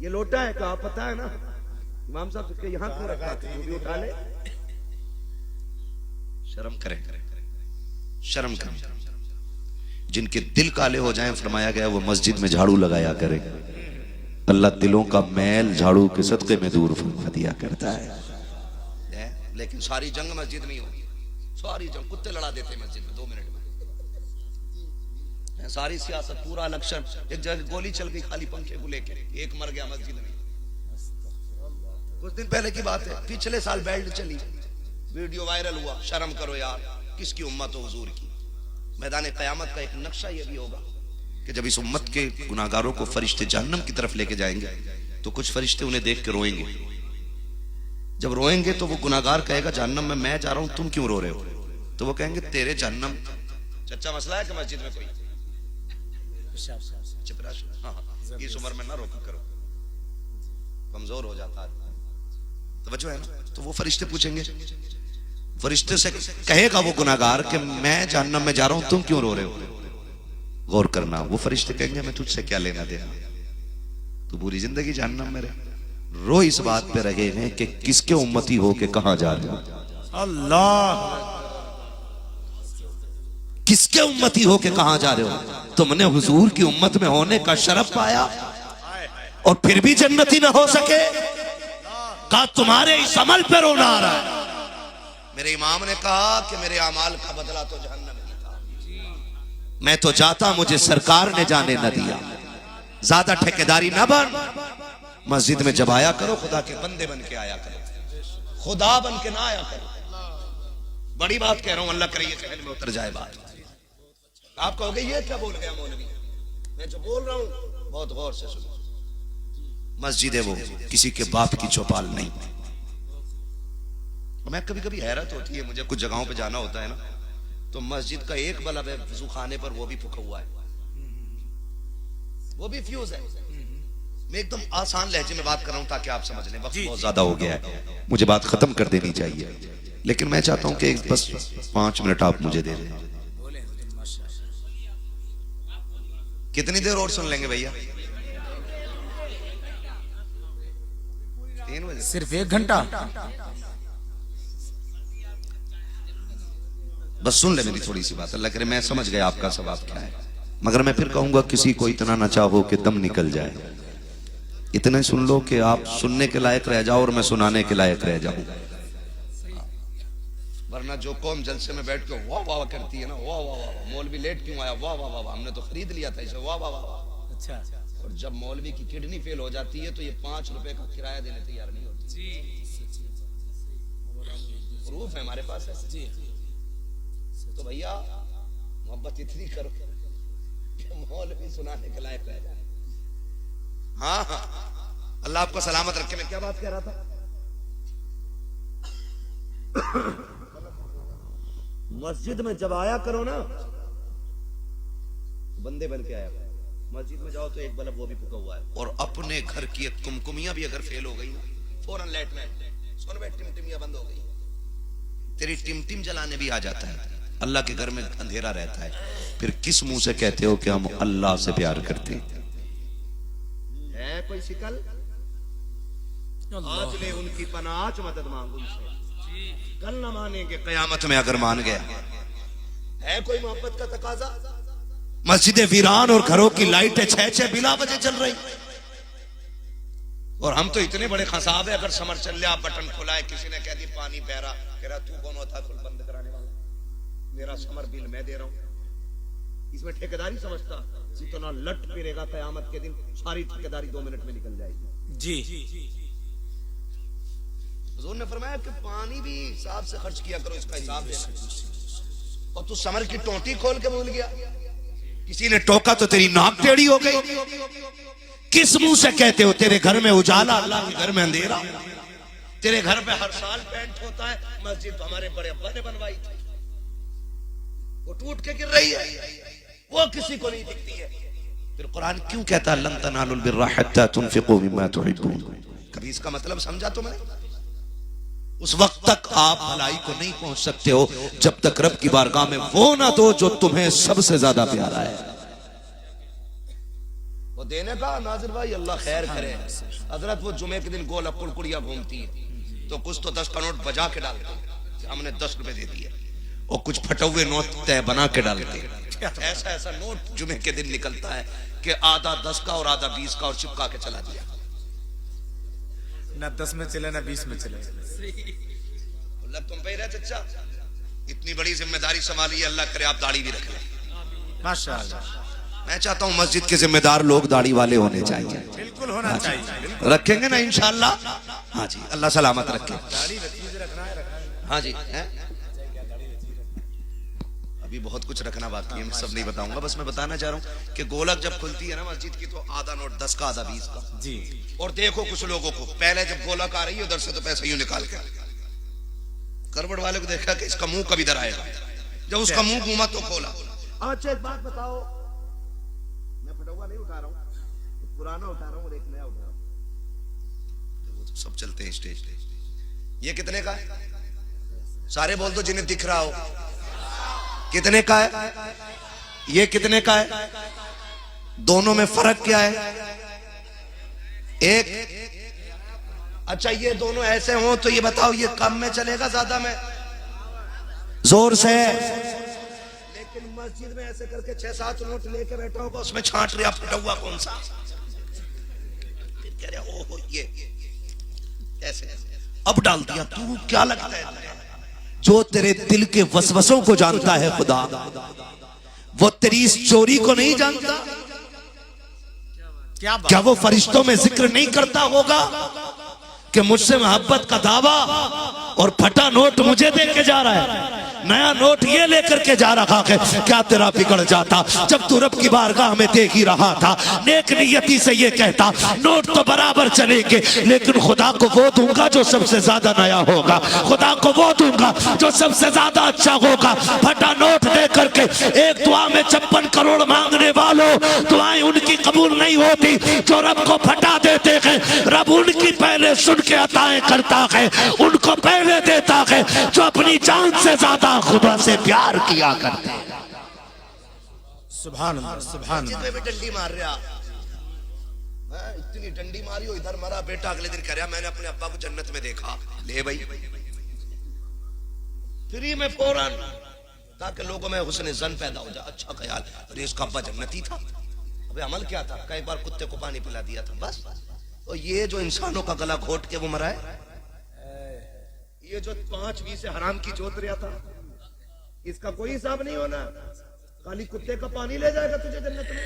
ये लोटा है, कहा पता है ना इमाम साहब के यहाँ क्यों रखा? तू भी उठा ले। शर्म करें, शर्म करें। जिनके दिल काले हो जाएं, फरमाया गया वो मस्जिद में झाड़ू लगाया करे। अल्लाह दिलों का मैल झाड़ू के सदके में दूर फरमा दिया करता है। लेकिन सारी जंग मस्जिद में ही होगी, सारी जंग कुत्ते लड़ा देते मस्जिद में 2 मिनट में। सारी सियासत, पूरा इलेक्शन, एक जगह गोली चल गई खाली पंखे को लेके, एक मर गया मस्जिद में। कुछ दिन पहले की बात है, पिछले साल बेल्ट चली, वीडियो वायरल हुआ। शर्म करो यार, किसकी उम्मत हो हुजूर की। मैदान क़यामत का एक नक्शा ये भी होगा कि जब इस उम्मत के गुनाहगारों को फरिश्ते जहन्नम की तरफ लेके जाएंगे तो कुछ फरिश्ते उन्हें देख के रोएंगे। जब रोएंगे तो वो गुनाहगार कहेगा जहन्नम में मैं जा रहा हूं, तुम क्यों रो रहे हो? तो वो कहेंगे तेरे जहन्नम। चच्चा मसला है कि मस्जिद में कोई हाँ, इस उम्र में ना रोका करो, कमजोर हो जाता है। तो बच्चों है ना, तो वो फरिश्ते पूछेंगे, फरिश्ते से कहेगा वो गुनाहगार कि मैं जहन्नम में जा रहा हूं, तुम क्यों रो रहे हो? गौर करना, वो फरिश्ते कहेंगे मैं तुझसे क्या लेना देना, तू पूरी जिंदगी जहन्नम में रहे। रो इस बात पे रहे हैं कि किसके उम्मती हो के कहां जा रहे हो। अल्लाह, किसके उम्मती हो के कहां जा रहे हो? तुमने हुजूर की उम्मत में होने का शरफ पाया और फिर भी जन्नती ना हो सके? कहा तुम्हारे इस अमल पे रोना आ रहा है। मेरे इमाम ने कहा कि मेरे अमाल का बदला तो जहन्नम ही था। मैं तो जाता, मुझे सरकार ने जाने न दिया। ज्यादा ठेकेदारी न बन, मस्जिद में जब आया करो खुदा के बंदे बन के आया करो, खुदा बन के ना आया करो। बड़ी बात कह रहा हूं, अल्लाह करे ये कहने में उतर जाए बात। आप कहोगे ये क्या बोल गया मौलवी? मैं जो बोल रहा हूं बहुत गौर से सुनो। मस्जिद है वो किसी के बाप की चौपाल नहीं। मैं कभी कभी हैरत होती है, मुझे कुछ जगहों पे जाना होता है ना, तो मस्जिद का एक बल्ब है वजू खाने पर, वो भी फूका हुआ है, वो भी फ्यूज है। मैं एकदम आसान लहजे में बात कर रहा हूं ताकि आप समझ लें। वक्त बहुत ज्यादा हो गया है, मुझे बात खत्म कर देनी चाहिए, लेकिन मैं चाहता हूं कि बस 5 मिनट आप मुझे दे दें। कितनी देर और सुन लेंगे भैया? 3 बजे? सिर्फ 1 घंटा? बस सुन ले मेरी थोड़ी सी बात, अल्लाह करे मैं समझ गया आपका सवाब क्या है। मगर मैं फिर कहूंगा किसी को इतना ना चाहो कि दम निकल जाए। इतने सुन लो कि आप सुनने के लायक रह जाओ और मैं सुनाने के लायक रह जाऊं। वरना जो कौम जलसे में बैठ के वाह वाह करती है ना, वाह वाह वाह, मौलवी लेट क्यों आया, वाह वाह वाह, हमने तो खरीद लिया था इसे, वाह वाह वाह। अच्छा, और जब मौलवी की किडनी फेल हो जाती है तो ये 5 रुपए का किराया देने तैयार नहीं होती। प्रूफ है हमारे पास है। तो भैया मोहब्बत इतनी करो कि मौलवी सुनाने के लायक रह जाए। हाँ हाँ, अल्लाह आपको सलामत रखे। मैं क्या बात कह रहा था? मस्जिद में जब आया करो ना, बंदे बन के आया करो। मस्जिद में जाओ तो एक बल्ब वो भी फूका हुआ है, और अपने घर की कुमकुमियां भी अगर फेल हो गई ना, फौरन लाइट में सुन बे टिमटिमियां बंद हो गई, तेरी टिमटिम जलाने भी आ जाता है। अल्लाह के घर में अंधेरा रहता है, फिर किस मुंह से कहते हो कि हम अल्लाह से प्यार करते हैं? कोई शिकल? आज ले उनकी पनाह, मदद मांगो उनसे, कल न मानेंगे कयामत में अगर मान गया। है कोई मोहब्बत का तकाजा? मस्जिदें वीरान और घरों की लाइटें 6-6 बिला बजे चल रही, और हम तो इतने बड़े खसाब है, अगर समर चल ले, आप बटन खुलाए, किसी ने कह दी पानी बह रहा, कह रहा तू कौन होता है बंद कराने वाला? मेरा समर बिल मैं दे रहा हूं। इसमें ठेकेदारी समझता? जितना लट फिरेगा कयामत के दिन, सारी ठेकेदारी 2 मिनट में निकल जाएगी। जी हुजूर ने फरमाया कि पानी भी हिसाब से खर्च किया करो, इसका हिसाब देना। और तू समर की टोटी खोल के भूल गया। किसी ने टोका तो तेरी नाक टेढ़ी हो गई। किस मुंह से कहते हो तेरे घर में उजाला, अल्लाह के घर में अंधेरा? तेरे घर पे हर साल पेंट होता है, मस्जिद तो हमारे बड़े अब्बा ने बनवाई थी, वो टूट के गिर रही है, वो किसी को नहीं दिखती है। फिर कुरान क्यों कहता है लन तनालुल बिर्रा हत्ता तुनफिकू मिम्मा तुहिब्बून? कभी इसका मतलब समझा तुमने? उस वक्त तक आप भलाई को नहीं पहुंच सकते हो जब तक रब की बारगाह में वो ना दो जो तुम्हें सबसे ज्यादा प्यारा है। देने का नाजिर भाई अल्लाह खैर करे। हजरत वो जुमे के दिन गोल कुड़कुड़िया घूमती है तो कुछ तो 10 का नोट बजा के डालते हैं, हमने 10 रुपए दे दिए, और कुछ फटे हुए नोट तय बना के डालते हैं। ऐसा ऐसा नोट जुमे के दिन निकलता है कि आधा 10 का और आधा 20 का और चिपका के चला दिया। ना 10 में चले ना 20 में चले। तुम पे ही रहे चचा, इतनी बड़ी जिम्मेदारी संभाली है, अल्लाह करे आप दाढ़ी भी रख लें। माशाअल्लाह। मैं चाहता हूं मस्जिद के जिम्मेदार लोग दाढ़ी वाले होने चाहिए। बिल्कुल होना चाहिए। रखेंगे ना इंशाअल्लाह। हाँ जी, अल्लाह सलामत रखे। हाँ जी है? अभी बहुत कुछ रखना बाकी है, मैं सब नहीं बताऊंगा, बस मैं बताना चाह रहा हूँ कि गोलक जब खुलती है ना मस्जिद की तो आधा नोट 10 का आधा 20 का जी। और देखो कुछ लोगों को पहले जब गोलक आ रही है उधर से तो पैसा यूं निकाल के करवट वाले को देखा कि इसका मुंह कभी इधर आएगा, जब उसका मुंह घूमा तो खोला। अच्छा एक बात बताओ, मैं फटुआ नहीं उठा रहा हूँ, पुराना उठा रहा हूँ और एक नया उठा रहा हूँ, वो तो सब चलते हैं स्टेज पे। ये कितने का है? सारे बोल दो जिन्हें दिख रहा हो। कितने का है? ये कितने का है? दोनों में फर्क क्या है? एक अच्छा ये दोनों ऐसे हों तो ये बताओ ये कम में चलेगा ज्यादा में? जोर से। लेकिन मस्जिद में ऐसे करके 6-7 नोट लेके बैठा होगा, उसमें छांट रहा फटा कौन सा, फिर कह रहा ओहो ये ऐसे अब डाल दिया। तू क्या लगता है? जो तेरे दिल के वसवसों को जानता है खुदा, वो तेरी इस चोरी को नहीं जानता? क्या वो फरिश्तों में जिक्र नहीं करता होगा कि मुझसे मोहब्बत का दावा और फटा नोट मुझे दे के जा रहा है, नया नोट ये लेकर के जा रहा है? क्या तेरा बिगड़ जाता जब तू रब की बारगाह में देख ही रहा था, नेक नियति से ये कहता नोट तो बराबर चलेंगे लेकिन खुदा को वो दूंगा जो सबसे ज्यादा नया होगा, खुदा को वो दूंगा जो सबसे ज्यादा अच्छा होगा। फटा नोट दे करके एक दुआ में 56 करोड़ मांगने वालों, दुआएं उनकी कबूल नहीं होती जो रब को फटा देते हैं। रब उनकी पहले सुन के अताएं करता है, उनको पहले देता है जो अपनी जान से ज्यादा खुदा से प्यार किया करते हैं। सुभान अल्लाह, सुभान अल्लाह। डंडी मार रहा, इतनी डंडी मारी हो, इधर मरा बेटा, अगले दिन कह रहा मैंने अपने अब्बा को जन्नत में देखा। ले भाई फ्री में फौरन, ताकि लोगों में हुस्न ज़न पैदा हो जाए, अच्छा ख्याल, अरे इसका अब्बा जन्नती था। अबे अमल क्या था? कई बार कुत्ते को पानी पिला दिया था बस। और ये जो इंसानों का गला घोट के वो मरा है, ये जो 5 से हराम की जोत रहा था, इसका कोई हिसाब नहीं होना। खाली कुत्ते का पानी ले जाएगा तुझे जन्नत में?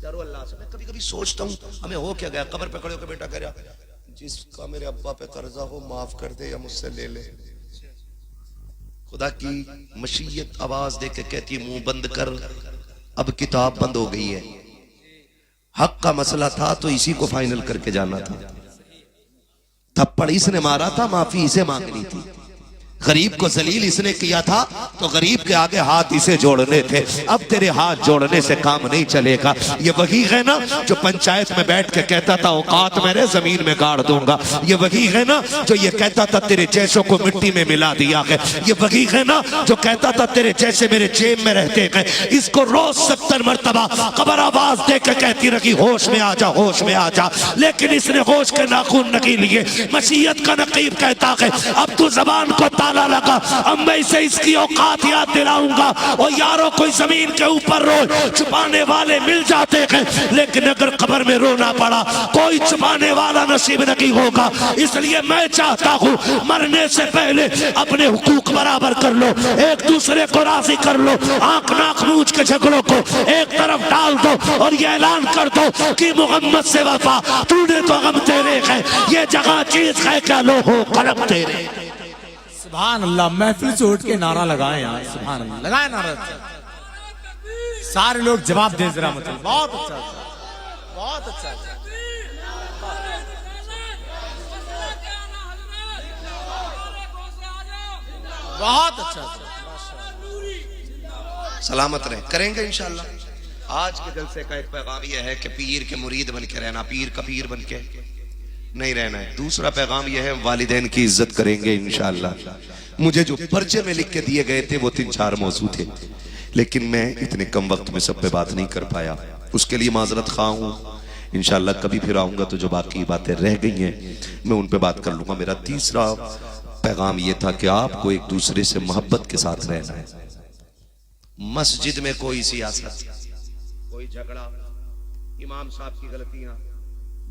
डरो अल्लाह से। मैं कभी कभी सोचता हूँ हमें हो क्या गया, कब्र पे खड़े होकर बेटा कह रहा जिसका मेरे अब्बा पे कर्जा हो माफ कर दे या मुझसे ले ले। खुदा की मशीयत आवाज दे के कहती है मुंह बंद कर, अब किताब बंद हो गई है। हक का मसला था तो इसी को फाइनल करके जाना था। थप्पड़ इसने मारा था, माफी इसे मांगनी थी। गरीब को जलील इसने किया था तो गरीब के आगे हाथ इसे जोड़ने थे। अब तेरे हाथ जोड़ने से काम नहीं चलेगा। ये वही है ना जो पंचायत में बैठ के कहता था औकात मेरे जमीन में गाड़ दूंगा। ये वही है ना जो ये कहता था तेरे जैसों को मिट्टी में मिला दिया है। ये वही है ना जो कहता था तेरे जैसे मेरे जेब में रहते हैं। इसको रोज 70 मरतबा कब्र आवाज दे के कहती रही होश में आ जा, होश में आ जा, लेकिन इसने होश के नाखून नहीं लिए। मसीयत का नकीब कहता है अब तू जबान को ताला लगा, अब मैं इसे इसकी औकात याद दिलाऊंगा। और यारों कोई जमीन के ऊपर रोज छुपाने वाले मिल जाते हैं, लेकिन अगर कब्र में रोना पड़ा कोई छुपाने वाला नसीब नहीं होगा। इसलिए मैं चाहता हूँ मरने से पहले अपने हुकूक बराबर कर लो, एक दूसरे को राजी कर लो, आंख नाक मूंछ के झगड़ों को एक तरफ डाल दो और ये ऐलान कर दो कि मोहम्मद से वफा तूने तो गम तेरे है, ये जगह चीज है क्या लो हो कलम तेरे। सुभान अल्लाह। महफिल से उठ के नारा लगाए यार, सुभान अल्लाह, लगाए नारा। सारे लोग जवाब दे जरा, मतलब बहुत अच्छा, बहुत अच्छा। बहुत अच्छा। सलामत रहे, करेंगे इंशाल्लाह। आज के जलसे का एक पैगाम यह है कि पीर के मुरीद बन के रहना, पीर का पीर बन के नहीं रहना है। दूसरा पैगाम यह है वालिदैन की इज्जत करेंगे इंशाअल्लाह। मुझे जो पर्चे में लिख के दिए गए थे वो 3-4 मौजू थे, लेकिन मैं इतने कम वक्त में सब पे बात नहीं कर पाया। उसके लिए माजरत खा हूँ। इंशाल्लाह कभी फिर आऊंगा तो जो बाकी बातें रह गई हैं मैं उन पे बात कर लूंगा। मेरा तीसरा पैगाम ये था कि आपको एक दूसरे से मोहब्बत के साथ रहना है। मस्जिद में कोई सियासत, कोई झगड़ा, इमाम साहब की गलतियां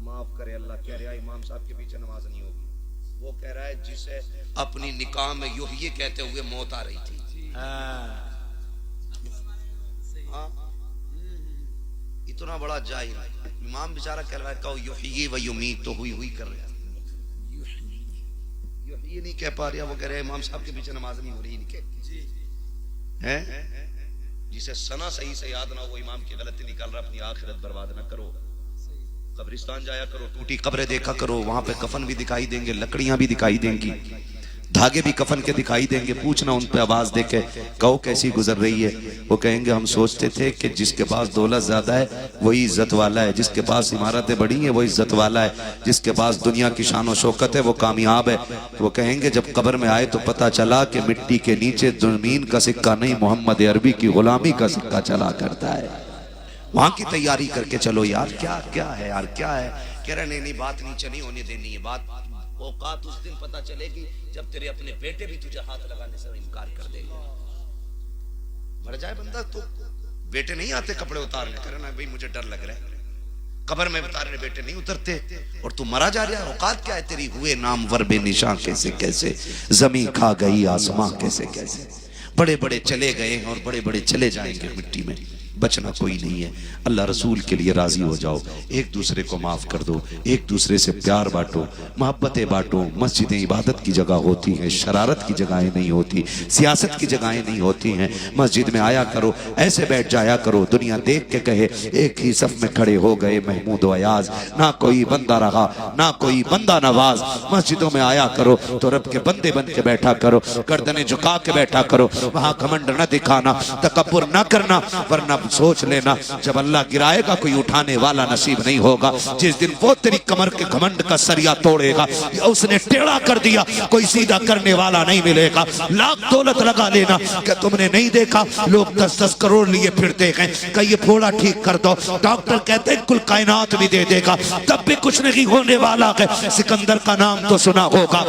माफ करे अल्लाह, कह रहा है इमाम साहब के पीछे नमाज नहीं होगी। वो कह रहा है जिसे अपनी निकाह में यूं ये कहते हुए मौत आ रही थी। हाँ, इतना बड़ा जाहिल इमाम बेचारा कह रहा है कहो युही व युमीत, तो हुई कर रहा है, ये नहीं कह पा रहा। वो कह रहे इमाम साहब के पीछे नमाज नहीं हो रही है। जिसे सना सही से याद ना हो वो इमाम की गलती निकाल रहा। अपनी आखिरत बर्बाद ना करो, कब्रिस्तान जाया करो, टूटी कब्रें देखा करो, वहां पे कफन भी दिखाई देंगे, लकड़ियां भी दिखाई देंगी, धागे भी कफन के दिखाई देंगे। पूछना उन पे आवाज देके कहो कैसी गुजर रही है। वो कहेंगे हम सोचते थे कि जिसके पास दौलत ज्यादा है वही इज्जत वाला है, जिसके पास इमारतें बड़ी हैं वो इज्जत वाला है, जिसके पास दुनिया की शान और शौकत है वो कामयाब है। वो कहेंगे जब कब्र में आए तो पता चला कि मिट्टी के नीचे जमीन का सिक्का नहीं, मोहम्मद अरबी की गुलामी का सिक्का चला करता है। वहां की तैयारी करके चलो यार। क्या क्या है यार, क्या है? कह रहे नहीं बात नहीं चली होने देनी है। बात औकात उस दिन पता चलेगी जब तेरे अपने बेटे भी तुझे हाथ लगाने से इनकार कर देगा। मर जाए बंदा तो बेटे नहीं आते कपड़े उतारने, करे ना भाई मुझे डर लग रहा है, कब्र में उतारने बेटे नहीं उतरते, और तू मरा जा रहा है। औकात क्या है तेरी? हुए नामवर बेनिशां कैसे कैसे, जमी खा गई आसमां कैसे कैसे। बड़े बड़े चले गए हैं और बड़े बड़े चले जाएंगे मिट्टी में, बचना कोई नहीं है। अल्लाह रसूल के लिए राजी हो जाओ, एक दूसरे को माफ कर दो, एक दूसरे से प्यार बांटो, मोहब्बतें बांटो। मस्जिदें इबादत की जगह होती हैं, शरारत की जगहें नहीं होती, सियासत की जगहें नहीं होती हैं। मस्जिद में आया करो, ऐसे बैठ जाया करो दुनिया देख के कहे एक ही सफ में खड़े हो गए महमूद व अयाज, ना कोई बंदा रहा ना कोई बंदा नवाज। मस्जिदों में आया करो तो रब के बंदे बन के बैठा करो, गर्दनें झुका के बैठा करो, वहां घमंड न दिखाना, तकब्बुर न करना, वरना सोच लेना जब अल्लाह गिराएगा कोई उठाने वाला नसीब नहीं होगा। जिस दिन वो तेरी कमर के घमंड का सरिया तोड़ेगा, उसने टेढ़ा कर दिया, कोई सीधा करने वाला नहीं मिलेगा। लाख दौलत लगा लेना, क्या तुमने नहीं देखा लोग 10-10 करोड़ लिए फिरते हैं, कहीं ये फोड़ा ठीक कर दो, डॉक्टर कहते हैं कुल कायनात भी दे देगा, तब भी कुछ नहीं होने वाला है। सिकंदर का नाम तो सुना होगा,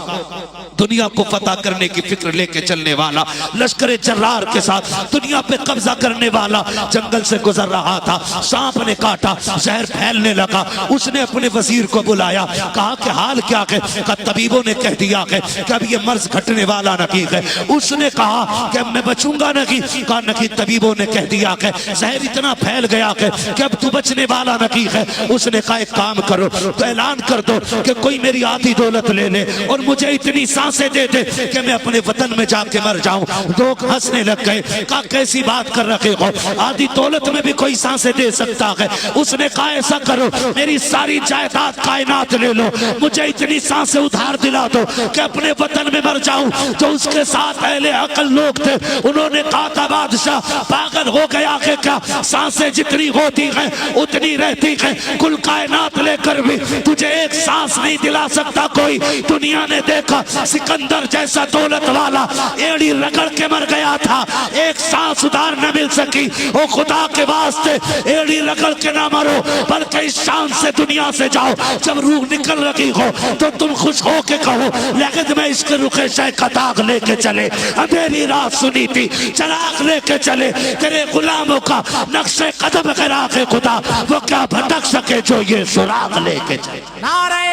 दुनिया को फतह करने की फिक्र लेके चलने वाला, लश्कर जर्रार के साथ दुनिया पे कब्जा करने वाला, जंगल से गुजर रहा था, सांप ने काटा, जहर फैलने लगा। उसने अपने वजीर को बुलाया, कहा कि हाल क्या है? तबीबों ने कह दिया है कि अब ये मर्ज घटने वाला नहीं है। उसने कहा कि मैं बचूंगा नहीं, कहा नहीं, तबीबों ने कह दिया है जहर इतना फैल गया है कि अब तू बचने वाला नहीं है। उसने कहा एक काम करो, तो ऐलान कर दो कि कोई मेरी आधी दौलत ले ले और मुझे इतनी सांसें दे दे कि मैं अपने वतन में जाके मर जाऊं। लोग हंसने लग गए, कहा कैसी बात कर रहे हो, आधी दौलत में भी कोई सांसें दे सकता है। उसने कहा ऐसा करो मेरी सारी जायदाद कायनात ले लो, मुझे इतनी सांसें उधार दिला दो कि अपने वतन में मर जाऊं। जो उसके साथ अहले अकल लोग थे उन्होंने कहा था बादशाह पागल हो गया है क्या, सांसें जितनी होती हैं उतनी रहती हैं, कुल कायनात लेकर भी तुझे एक सांस नहीं दिला सकता कोई। दुनिया ने देखा सिकंदर जैसा दौलत वाला एड़ी रगड़ के मर गया था, एक सांस उधार न मिल सकी। ओ खुदा के वास्ते एड़ी रगड़ के ना मरो, बल्कि इस शान से दुनिया से जाओ। जब रूह निकल रही हो तो तुम खुश हो के कहो लगद में इसके रुखे शय का दाग लेके चले, अंधेरी रात सुनी थी चराग लेके चले, तेरे गुलामों का नक्शे कदम गिरा के खुदा वो क्या भटक सके जो ये सुराग लेके चले। नारे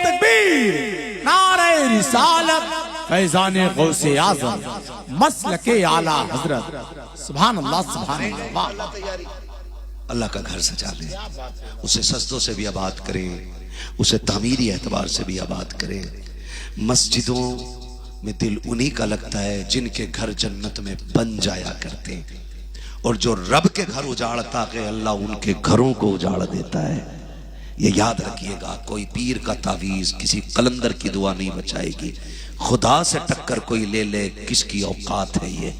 तकबीर, नारे रिसालत, फैजाने गौसे आज़म, मसलके आला हजरत। सुभान अल्लाह, सुभान अल्लाह। अल्लाह का घर सजा लें, उसे सजदों से भी आबाद करें, उसे तामीरी एतबार से भी आबाद करें। मस्जिदों में दिल उन्हीं का लगता है जिनके घर जन्नत में बन जाया करते, और जो रब के घर उजाड़ता है अल्लाह उनके घरों को उजाड़ देता है। ये याद रखिएगा, कोई पीर का तावीज किसी कलंदर की दुआ नहीं बचाएगी। खुदा से टक्कर कोई ले ले, किसकी औकात है ये?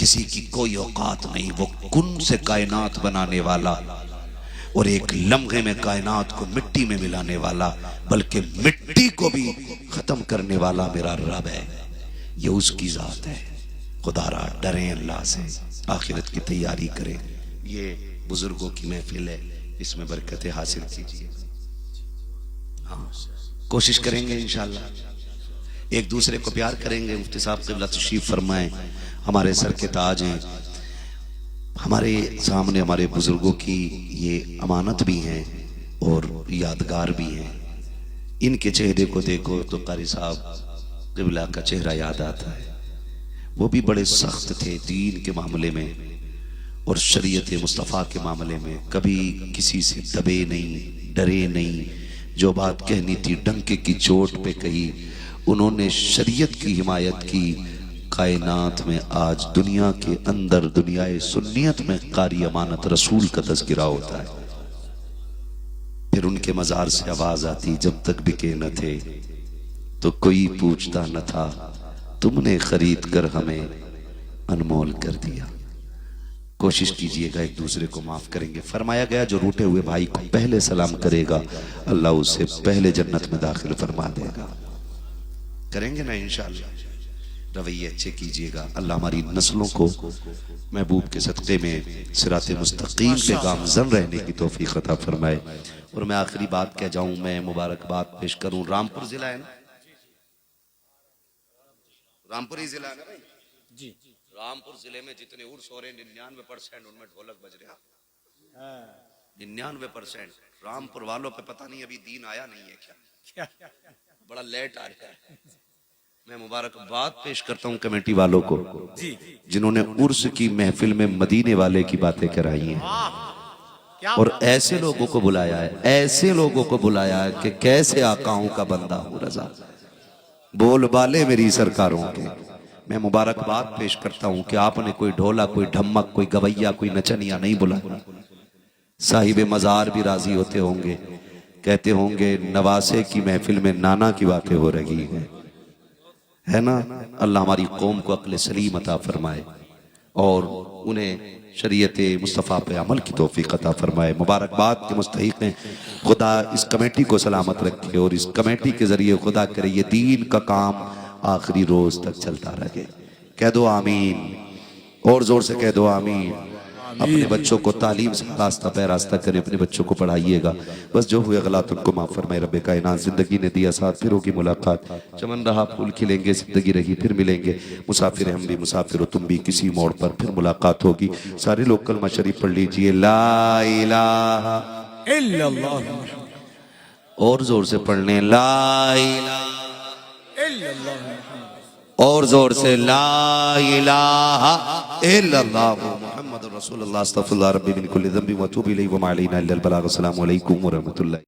किसी की कोई औकात नहीं। वो कुन से कायनात बनाने वाला और एक लम्हे में कायनात को मिट्टी में मिलाने वाला, बल्कि मिट्टी को भी खत्म करने वाला मेरा रब है। ये उसकी जात है। खुदारा डरें अल्लाह से, आखिरत की तैयारी करें। ये बुजुर्गों की महफिल है, इसमें बरकतें हासिल कीजिए। हाँ, कोशिश करेंगे इंशाअल्लाह, एक दूसरे को प्यार करेंगे। मुफ्ती साहब क़िबला तशरीफ फरमाएं, हमारे सर के ताज हैं, हमारे सामने हमारे बुजुर्गों की ये अमानत भी हैं और यादगार भी हैं। इनके चेहरे को देखो तो कारी साहब क़िबला का चेहरा याद आता है। वो भी बड़े सख्त थे दीन के मामले में और शरीयत मुस्तफ़ा के मामले में, कभी किसी से दबे नहीं, डरे नहीं। जो बात कहनी थी डंके की चोट पे कही। उन्होंने शरीयत की हिमायत की। कायनात में आज दुनिया के अंदर, दुनियाए सुन्नियत में कारी अमानत रसूल का तज़किरा होता है। फिर उनके मज़ार से आवाज आती, जब तक बिके न थे तो कोई पूछता न था, तुमने खरीद कर हमें अनमोल कर दिया। कोशिश कीजिएगा एक दूसरे को माफ करेंगे। फरमाया गया जो रूठे हुए भाई को पहले सलाम करेगा अल्लाह उसे पहले जन्नत में दाखिल फरमा देगा। करेंगे ना इंशाअल्लाह। रवैये अच्छे कीजिएगा। अल्लाह हमारी नस्लों को महबूब के सदक़े में सिराते मुस्तकीम पे गामज़न रहने की तौफीक अता फरमाए। और मैं आखिरी बात कह जाऊं, मैं मुबारकबाद पेश करूं। रामपुर जिला है ना, रामपुर ही जिला है ना भाई जी। रामपुर जिले में जितने उर्स हो रहे हैं 99% उनमें ढोलक बज रहा है। 99%। रामपुर वालों पे पता नहीं अभी दीन आया नहीं है क्या, बड़ा लेट आ रहा है। मैं मुबारकबाद पेश करता हूँ कमेटी वालों को जिन्होंने उर्स की महफिल में मदीने वाले की बातें कराई हैं और ऐसे लोगों को बुलाया है, ऐसे लोगों को बुलाया है कि कैसे आकाओं का बंदा हूँ रजा, बोल बाले मेरी सरकारों के। मैं मुबारकबाद पेश करता हूँ कि आपने कोई ढोला, कोई ढम्मक, कोई गवैया, कोई नचनिया नहीं बुलाया। साहिब मजार भी राजी होते होंगे, कहते होंगे नवासे की महफिल में नाना की बातें हो रही है ना। अल्लाह हमारी कौम को अक्ल सलीम अता फरमाए और उन्हें शरीयत मुस्तफ़ा पे अमल की तौफीक अता फरमाए। मुबारकबाद के मुस्तहिक़ हैं। खुदा इस कमेटी को सलामत रखे और इस कमेटी के जरिए खुदा करे ये दीन का काम आखिरी रोज तक चलता रहे। कह दो आमीन, और जोर से कह दो आमीन। अपने बच्चों को तालीम से रास्ता पे रास्ता करें, अपने बच्चों को पढ़ाइएगा। बस जो हुए गलत उनको माफ फरमाए रब्बे कायनात। जिंदगी ने दिया साथ, फिर होगी मुलाकात। चमन रहा फूल खिलेंगे, जिंदगी रही फिर मिलेंगे। मुसाफिर हम भी, मुसाफिर हो तुम भी, किसी मोड़ पर फिर मुलाकात होगी। सारे लोग कलमा शरीफ पढ़ लीजिए, ला इलाहा इल्लल्लाह। और जोर से पढ़ने, ला इलाहा इल्लल्लाह। और जोर से, ला इलाहा इल्लल्लाह मुहम्मद रसूलुल्लाह अस्तगफिरुल्लाह रब्बी मिन कुल्ली ज़ंबि व अतूबु इलैहि व मा अलैना इल्लल बलाग। अस्सलामु अलैकुम व रहमतुल्लाह।